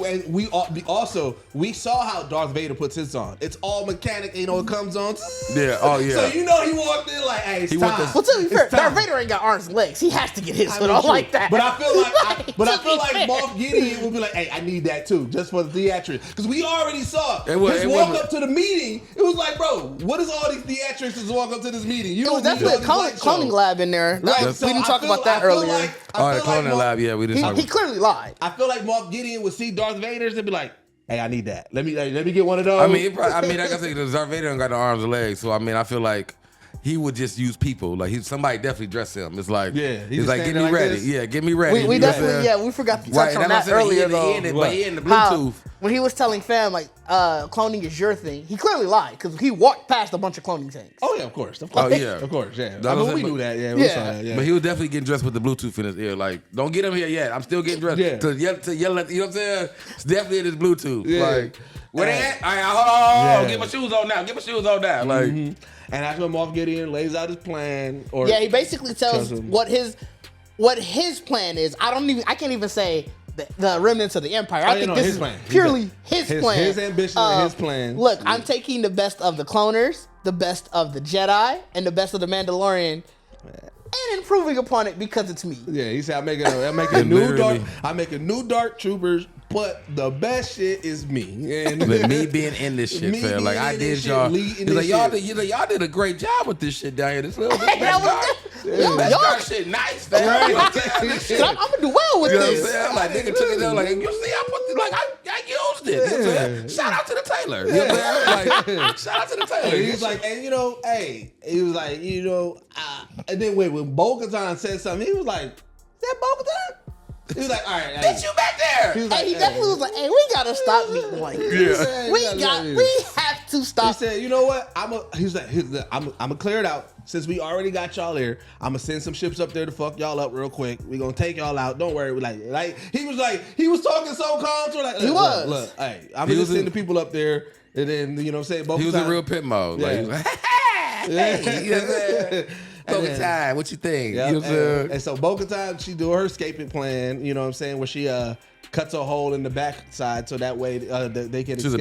we saw how Darth Vader puts his on. It's all mechanic. You know, it comes on. Yeah. Oh yeah. So you know he walked in like, hey, it's time. Well, to be fair, Darth Vader ain't got arms and legs. He has to get his foot on like that. But I feel like Moff Gideon would be like, hey, I need that too, just for the theatrics. Because we already saw his walk up to the meeting. It was like, bro, what is all these theatrics to walk up to this meeting? You know, definitely a cloning lab in there. Right. We didn't talk about that earlier. The cloning lab, yeah, we didn't talk about. He clearly lied. I feel like Moff Gideon would see Darth Vader's and be like, hey, I need that. Let me get one of those. I mean, like I said, Darth Vader don't got the arms and legs, so I mean, I feel like he would just use people. Like somebody definitely dress him. It's like, he's like, get me like ready. This. Yeah, get me ready. We definitely, we forgot to touch on that earlier though. But he in the Bluetooth. When he was telling fam like cloning is your thing, he clearly lied because he walked past a bunch of cloning things. Oh yeah, of course. Oh yeah, of course. Yeah, I mean, we knew that. Yeah, we saw that. Yeah. But he was definitely getting dressed with the Bluetooth in his ear. Like, don't get him here yet. I'm still getting dressed. Yeah. To yell at, you know what I'm saying? It's definitely in his Bluetooth. Yeah. Like, where they at? All right, hold on. Get my shoes on now. Get my shoes on now. Like, and that's when Moff Gideon lays out his plan. He basically tells what his plan is. I can't even say the remnants of the Empire. I think this is purely his plan. His ambition and his plan. Look, I'm taking the best of the cloners, the best of the Jedi, and the best of the Mandalorian, and improving upon it because it's me. Yeah, he said I'm making new dark troopers But the best shit is me. And me being in this shit, fam. Like I did y'all. He's like, y'all did a great job with this shit down here. This little y'all shit nice, fam. Right. I'm gonna do well with this. What I'm saying? Like nigga took it down. Like you see, I put this, like I used it. You know what I'm saying? Shout out to the tailor. You know what I'm saying? Like shout out to the tailor. He was like, and he was like, and then when Bo-Katan said something, he was like, is that Bo-Katan? He was like, all right, bitch, you back there. He was like, he definitely was like, hey, we gotta stop meeting like this. Yeah. We have to stop. He said, you know what? I'm gonna clear it out. Since we already got y'all here, I'm gonna send some ships up there to fuck y'all up real quick. We gonna take y'all out. Don't worry. Like he was talking so calm to her, like he was. Look, hey, I'm gonna send the people up there, and then you know what I'm saying. He was in real pit mode. Like, he was like, hey, you know what I'm saying? Bo-Katan, what you think? Yep, You know what I'm saying? and so Bo-Katan, she do her escaping plan, you know what I'm saying, where she cuts a hole in the back side so that way they can escape. Should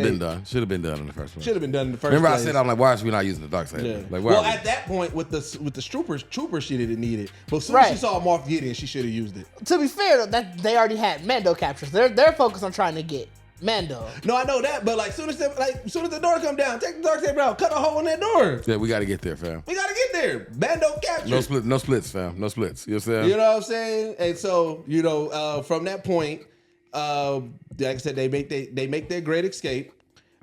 have been done in the first one. Should have been done in the first Remember place. I said, I'm like, why is we not using the Darksaber? Yeah. Like, well, at that point with the troopers, she didn't need it. But as soon as she saw Moff Gideon, she should have used it. To be fair, that they already had Mando captures. They're focused on trying to get Mando. No, I know that, but soon as the door come down, take the Darksaber out, cut a hole in that door. Yeah, we got to get there, fam. We got to get there. Mando captured. No splits, fam. No splits. You know what I'm saying? You know what I'm saying? And so, from that point, like I said, they make their great escape.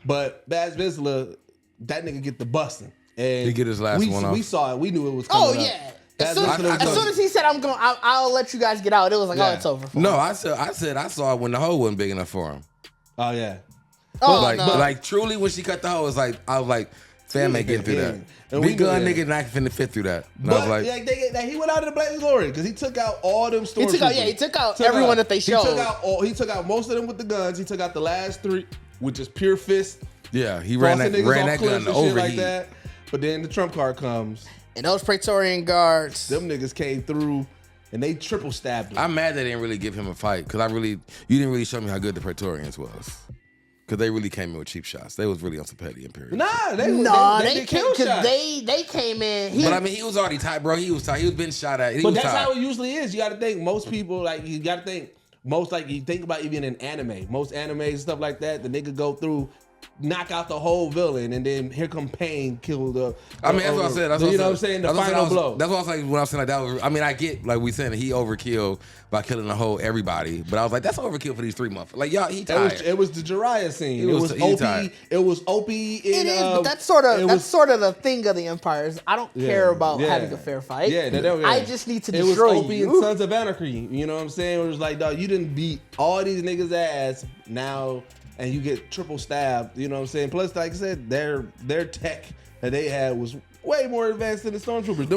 But Paz Vizsla, that nigga get the busting. And he get his last one off. We saw it. We knew it was coming up. As soon as he said, I'll let you guys get out, it was like, it's over. No, I said I saw it when the hole wasn't big enough for him. Oh yeah. But truly, when she cut the hole, I was like, fam ain't getting through that. Big gun nigga not finna fit through that. And but I was like, he went out of the black glory because he took out all them stormtroopers. He took out everyone that they showed. He took out most of them with the guns. He took out the last 3, which is pure fist. Yeah, he ran that gun over like that. But then the trump card comes. And those Praetorian guards, them niggas came through and they triple stabbed him. I'm mad they didn't really give him a fight because you didn't really show me how good the Praetorians was. Because they really came in with cheap shots. They was really on some petty Imperial. They killed because they came in. But I mean, he was already tight, bro. He was tight. He was being shot at. But that's how it usually is. You got to think most people you think about even in anime, most animes and stuff like that. The nigga go through, knock out the whole villain, and then here come Pain, kill the. I mean, that's what I said. That's what I'm saying. The final blow. That's what I was like when I was saying like that. I mean, I get like we saying he overkill by killing the whole everybody, but I was like, that's overkill for these 3 months. Like y'all, he tired. It was the Jiraiya scene. It was OP. It was OP. It is, but that's sort of the thing of the Empires. I don't care about having a fair fight. I just need to destroy you. It was OP and Sons of Anarchy. You know what I'm saying? It was like, dog, you didn't beat all these niggas' ass now. And you get triple stabbed, you know what I'm saying? Plus, like I said, their tech that they had was way more advanced than the stormtroopers.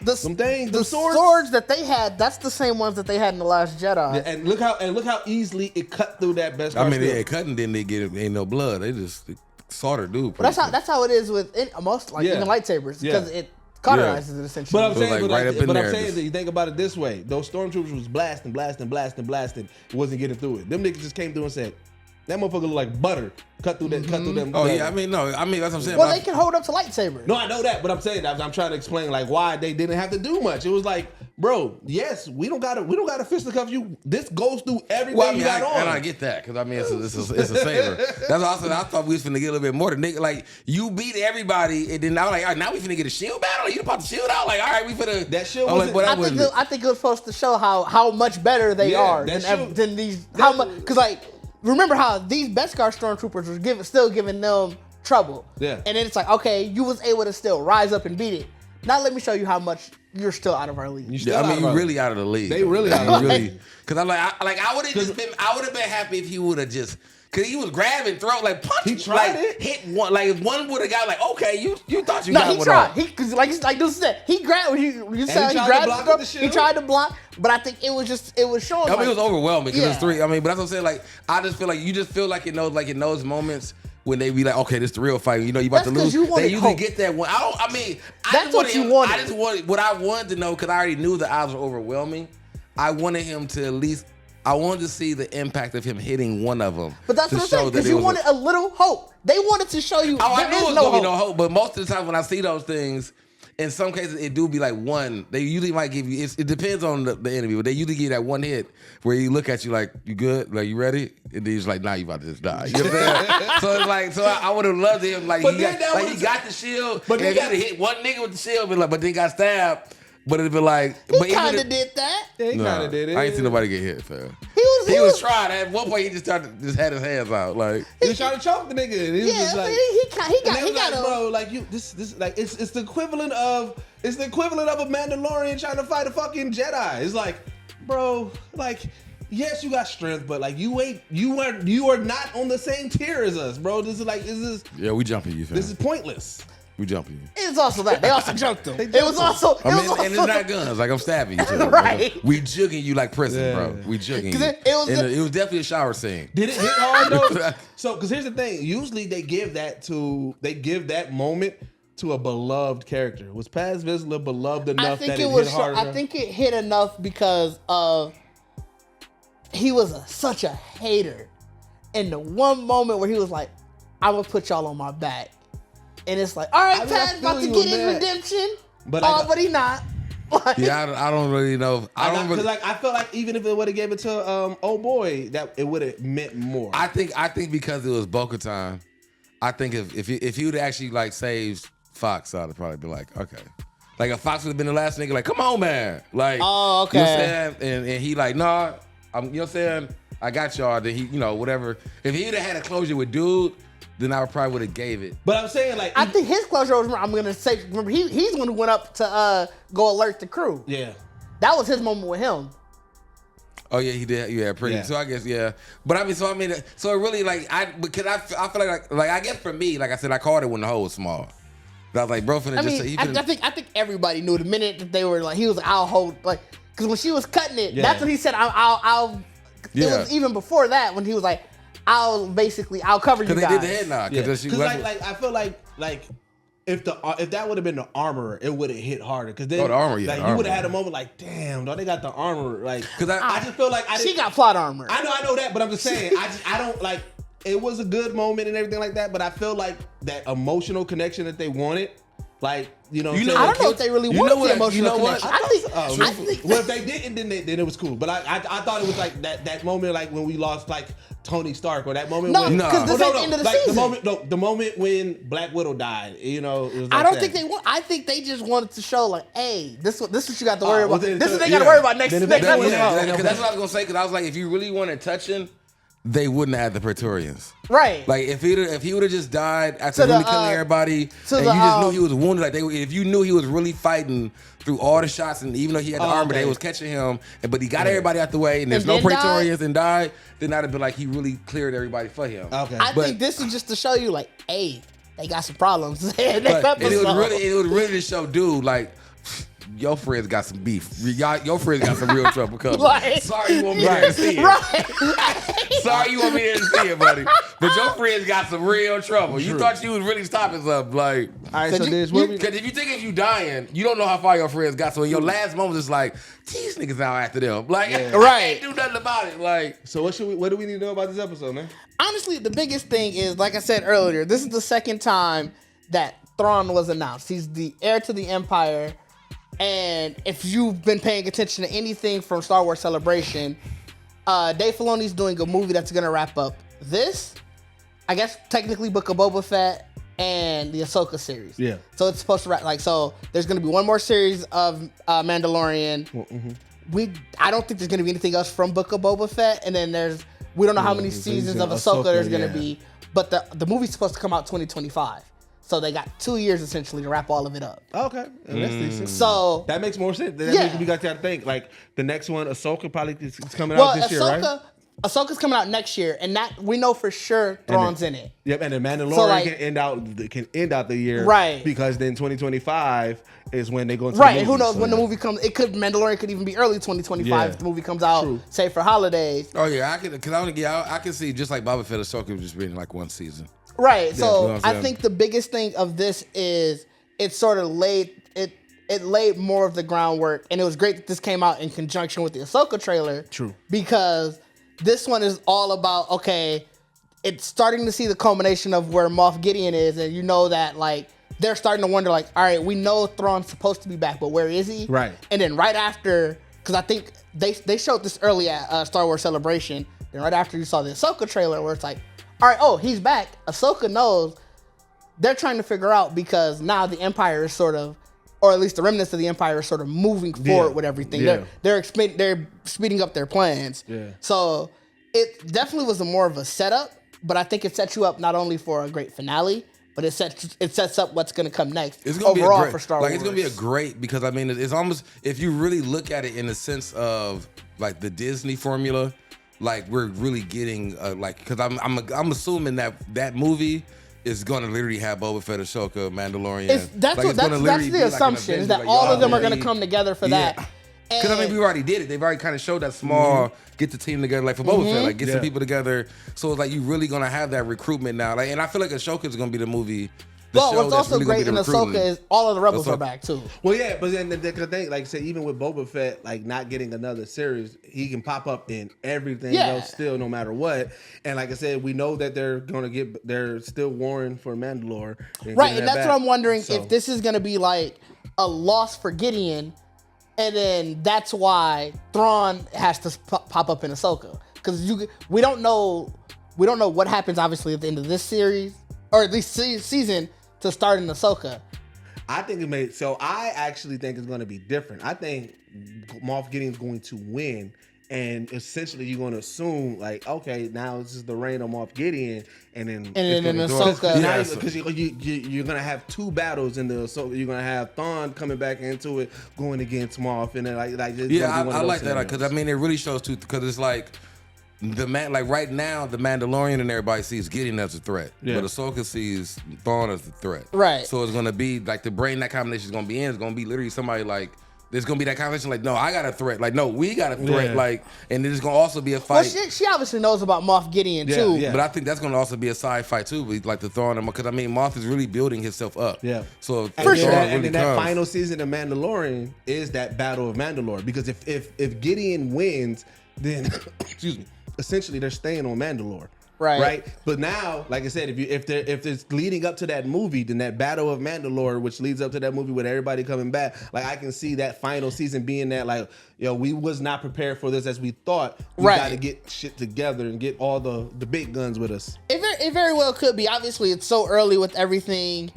The swords that they had, that's the same ones that they had in the Last Jedi. Yeah, and look how easily it cut through that beskar. I mean, it cutting didn't they get ain't no blood. They just slaughtered dude. But that's how it is with most even lightsabers because it cauterizes it essentially. But I'm saying, I'm saying that you think about it this way: those stormtroopers was blasting. It wasn't getting through it. Them niggas just came through and said, that motherfucker look like butter. Cut through them. Oh yeah, I mean that's what I'm saying. Well, they can hold up to lightsabers. No, I know that, but I'm saying I'm trying to explain like why they didn't have to do much. It was like, bro, yes, we don't gotta fisticuff you. This goes through everything you got on. And I get that because I mean it's a saber. That's why I said I thought we was finna get a little bit more. The nigga like you beat everybody, and then I was like, all right, now we finna get a shield battle. You pop the shield out, like all right, we finna that shield. I think it was supposed to show how much better they are than these. How much because like. Remember how these Beskar stormtroopers were still giving them trouble. Yeah. And then it's like, okay, you was able to still rise up and beat it. Now let me show you how much you're still out of our league. You really out of the league. They really out of the league. Because I would have been happy if he would have just. Cause he was grabbing, punching. He tried it. Hit one. Like if one would have got like, okay, you thought you got one. No, he tried. Cause like Deuces said, he grabbed. You said he grabbed. He tried to block, but I think it was showing. I mean, it was overwhelming because it's 3. I mean, but that's what I'm saying. Like I just feel like you just feel like in those moments when they be like, okay, this is the real fight. You know, you about to lose. They usually get that one. That's what you wanted. I just wanted what I wanted to know because I already knew the odds were overwhelming. I wanted him to at least. I wanted to see the impact of him hitting one of them. But that's what I'm saying, because you wanted a little hope. They wanted to show you I knew it was going to be no hope, but most of the time when I see those things, in some cases it do be like one. They usually might give you. It depends on the enemy, but they usually give you that one hit where you look at you like, you good, like you ready, and then he's like, nah, you about to just die. You know what I'm saying? So it's like, I would have loved him like he got the shield, but he got to hit one nigga with the shield, but then got stabbed. But it'd be like, he kind of did that. Yeah, he kind of did it. I ain't seen nobody get hit, fam. He was trying. At one point, he just had his hands out, like he was trying to choke the nigga. And he was just like, he got bro, like you, this, like it's the equivalent of a Mandalorian trying to fight a fucking Jedi. It's like, bro, like. Yes, you got strength, but like you are not on the same tier as us, bro. This is yeah, we jumping you, fam. This is pointless. We jumping you. It's also that they also jumped him. And it's not guns. Like I'm stabbing you, too. Right? We jugging you like prison, bro. We jugging you. It was definitely a shower scene. Did it hit hard though? So, because here's the thing. Usually they give that moment to a beloved character. Was Paz Vizsla beloved enough that it hit harder? I think it hit enough because of. He was such a hater. And the one moment where he was like, I'm going to put y'all on my back. And it's like, all right, Paz about to get his redemption. But he not. Like, yeah, I don't really know. Because I felt like even if it would have gave it to old boy, that it would have meant more. I think because it was Bo-Katan, I think if he would have actually like saved Fox, I'd have probably been like, okay. Like if Fox would have been the last nigga, like, come on, man. Like, oh, okay. You know what I'm saying? And he like, nah. You know what I'm saying? I got y'all. Then he, whatever. If he'd have had a closure with dude, then I probably would have gave it. But I'm saying like, I think his closure was. I'm gonna say, remember he's the one who went up to go alert the crew. Yeah, that was his moment with him. Oh yeah, he did. Yeah, pretty. Yeah. So I guess yeah. But so it really like because I feel like I guess for me, like I said, I called it when the hole was small. I was like, bro, I think everybody knew the minute that they were like, he was like, I'll hold like. Because when she was cutting it, that's when he said, I'll it was even before that when he was like, I'll cover you guys. Because they did the head knock. Because like I feel like if that would have been the armor, it would have hit harder. Because then the armor, yeah, like you would have had a moment like, damn, they got the armor. Like, because I just feel like she got plot armor. I know that, but I'm just saying, I don't like. It was a good moment and everything like that, but I feel like that emotional connection that they wanted. Like, I don't know if they really wanted the emotional connection. I think well, if they didn't, then it was cool. But I thought it was like that moment, like when we lost like Tony Stark, or that moment. Because this ain't the end of the season. The moment when Black Widow died. It was like I don't think they want. I think they just wanted to show like, hey, this what you got to worry about. This is what they got to worry about next episode. Because that's what I was gonna say. Because I was like, if you really wanted touching, they wouldn't have the Praetorians. Right. Like if he would have just died after really killing everybody, and you just knew he was wounded, like if you knew he was really fighting through all the shots, and even though he had the armor, they was catching him, but he got everybody out the way, and there's no Praetorians and died, then I'd have been like he really cleared everybody for him. Okay. I think this is just to show you like, hey, they got some problems. Next episode. It was really to show, dude, like. Your friends got some beef. Your friends got some real trouble coming. Sorry you want me there to see it. Sorry you want me there to see it, buddy. But your friends got some real trouble. You thought you was really stopping something. Like, all right, so because if you dying, you don't know how far your friends got. So in your last moments, it's like, these niggas out after them. Like, I can't do nothing about it. Like, so what do we need to know about this episode, man? Honestly, the biggest thing is, like I said earlier, this is the second time that Thrawn was announced. He's the heir to the Empire. And if you've been paying attention to anything from Star Wars Celebration, Dave Filoni's doing a movie that's going to wrap up this, I guess technically Book of Boba Fett, and the Ahsoka series. Yeah. So it's supposed to wrap, so there's going to be one more series of Mandalorian. Mm-hmm. I don't think there's going to be anything else from Book of Boba Fett. And then we don't know how many seasons of Ahsoka there's going to be. But the movie's supposed to come out 2025. So they got 2 years essentially to wrap all of it up. Okay, that's decent. So that makes more sense. That makes we got to think like the next one, Ahsoka probably is coming out this year, right? Ahsoka's coming out next year, and that we know for sure Thrawn's in it. Yep, and then Mandalorian can end out the year, right? Because then 2025 is when they go into right. The movie, and who knows when the movie comes? Mandalorian could even be early 2025 if the movie comes out, say for holidays. Oh yeah, I can see just like Boba Fett, Ahsoka just being like one season. Right. So I think the biggest thing of this is it sort of laid more of the groundwork, and it was great that this came out in conjunction with the Ahsoka trailer. True. Because this one is all about, it's starting to see the culmination of where Moff Gideon is, and you know that like they're starting to wonder, like, all right, we know Thrawn's supposed to be back, but where is he? Right. And then right after, because I think they showed this early at Star Wars Celebration, and right after you saw the Ahsoka trailer where it's like, all right, oh, he's back. Ahsoka knows. They're trying to figure out because now the Empire is sort of, or at least the remnants of the Empire are sort of moving forward with everything. Yeah. They're speeding up their plans. Yeah. So it definitely was more of a setup, but I think it sets you up not only for a great finale, but it sets up what's going to come next. It's gonna overall be a great, for Star Wars. Like it's gonna be a great because I mean it's almost if you really look at it in the sense of like the Disney formula, like we're really getting like because I'm assuming that movie is gonna literally have Boba Fett, Ahsoka, Mandalorian. That's the assumption is that all of them are gonna come together for that. Because I mean, we already did it. They've already kind of showed that small get the team together, like for Boba Fett, like get some people together. So it's like you really gonna have that recruitment now. Like, and I feel like Ahsoka is gonna be the movie. What's also really great in Ahsoka is all of the rebels are back too. Well, yeah, but then the thing, like I said, even with Boba Fett, like not getting another series, he can pop up in everything else still, no matter what. And like I said, we know that they're still warring for Mandalore, right? And that's what I'm wondering if this is gonna be like a loss for Gideon, and then that's why Thrawn has to pop up in Ahsoka because we don't know what happens obviously at the end of this series or at least season. To start in Ahsoka. I think so I actually think it's going to be different. I think Moff Gideon's going to win, and essentially you're going to assume like, okay, now this is the reign of Moff Gideon, and then Ahsoka, because you're going to have two battles in the Ahsoka. You're going to have Thrawn coming back into it, going against Moff, and then like I like that because I mean it really shows too because it's like. Like right now, the Mandalorian and everybody sees Gideon as a threat, but Ahsoka sees Thrawn as a threat. Right. So it's gonna be like the brain that combination is gonna be in. It's gonna be literally somebody like there's gonna be that conversation like, no, I got a threat. Like, no, we got a threat. Like, and there's gonna also be a fight. Well, she obviously knows about Moff Gideon too. Yeah. But I think that's gonna also be a side fight too, with like the Thrawn because I mean Moff is really building himself up. Yeah. So for sure. And then that final season of Mandalorian is that Battle of Mandalore because if Gideon wins, then excuse me. Essentially, they're staying on Mandalore, right? But now, like I said, if it's leading up to that movie, then that Battle of Mandalore, which leads up to that movie with everybody coming back, like I can see that final season being that, like, yo, we was not prepared for this as we thought. We got to get shit together and get all the big guns with us. It very well could be. Obviously, it's so early with everything.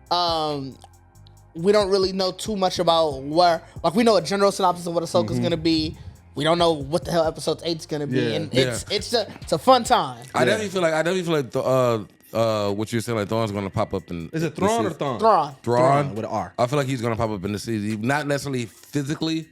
We don't really know too much about where. Like, we know a general synopsis of what Ahsoka's gonna be. We don't know what the hell episode 8 is gonna be, and it's a fun time. I definitely feel like what you're saying, like Thrawn's gonna pop up in. Is it Thrawn or Thrawn? Thrawn with an R. I feel like he's gonna pop up in the season, not necessarily physically,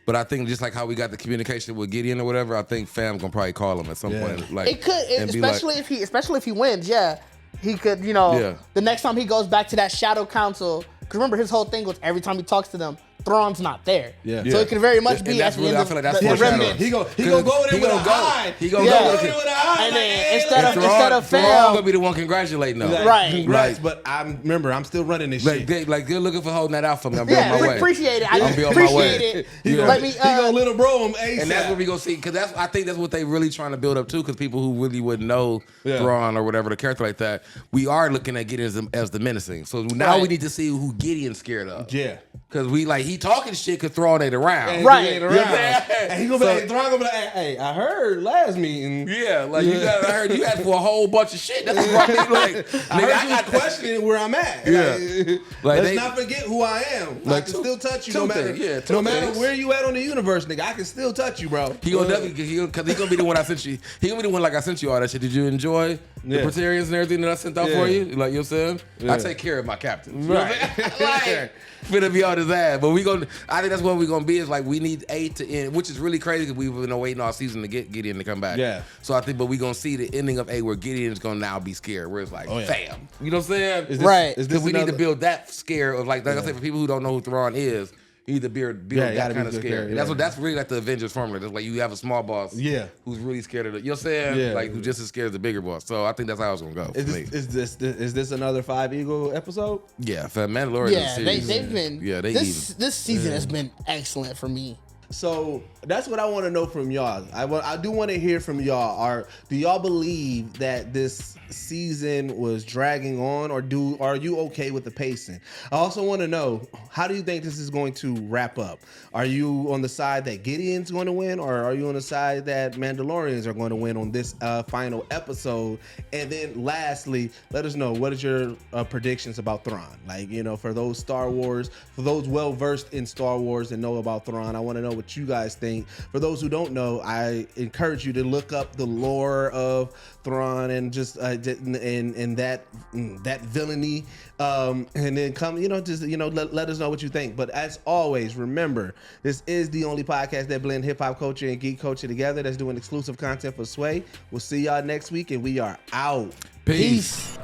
but I think just like how we got the communication with Gideon or whatever. I think Fam gonna probably call him at some point. Like it could, especially if he wins. Yeah, he could. The next time he goes back to that Shadow Council, because remember his whole thing was every time he talks to them. Thrawn's not there. So it can very much be at the end of the remnant. He gonna go there with a high. He gonna go with it. And then instead of Fam, Thrawn gonna be the one congratulating them. Right. But I'm still running this shit. They're looking for holding that out for me. I'm be on my way. Appreciate it. I appreciate it. He gonna little bro him ASAP. And that's what we gonna see. Because I think that's what they really trying to build up too. Because people who really wouldn't know Thrawn or whatever the character like that, we are looking at Gideon as the menacing. So now we need to see who Gideon's scared of. Yeah. Because he talking shit because Thrawn ain't around. And he gonna be like, Thrawn gonna be like, hey, I heard last meeting. Yeah, like I heard you asked for a whole bunch of shit. That's what I mean. Like, I heard you was questioning where I'm at. Yeah. Let's not forget who I am. I can still touch you no matter where you at on the universe, nigga. I can still touch you, bro. He gonna definitely, because he gonna be the one I sent you. He gonna be the one like I sent you all that shit. Did you enjoy the Praetorians and everything that I sent out for you? Like, you know what I'm saying? I take care of my captains. Right. Like, finna be on his ass. But I think that's what we're gonna be is like we need 8 to end, which is really crazy because we've been waiting all season to get Gideon to come back. Yeah. So I think, but we're gonna see the ending of 8 where Gideon's gonna now be scared, where it's like, fam. You know what I'm saying? Because we need to build that scare of like I said, for people who don't know who Thrawn is, you need to build that kind of scare. And that's really like the Avengers formula. That's like you have a small boss who's really scared of it. You know what I'm saying? Yeah. Like who's just as scared as the bigger boss. So I think that's how it's gonna go. Is this another 5 Eagle episode? Yeah, for Mandalorian. Yeah, they've been. Yeah, this season has been excellent for me. So that's what I want to know from y'all. I do want to hear from y'all. Do y'all believe that this season was dragging on, or are you okay with the pacing? I also want to know, how do you think this is going to wrap up? Are you on the side that Gideon's going to win, or are you on the side that Mandalorians are going to win on this final episode? And then lastly, let us know, what is your predictions about Thrawn? Like, for those for those well versed in Star Wars and know about Thrawn, I want to know what you guys think. For those who don't know, I encourage you to look up the lore of Thrawn and just and that villainy, and then come, let us know what you think. But as always, remember, this is the only podcast that blend hip hop culture and geek culture together, that's doing exclusive content for Sway. We'll see y'all next week, and we are out. Peace.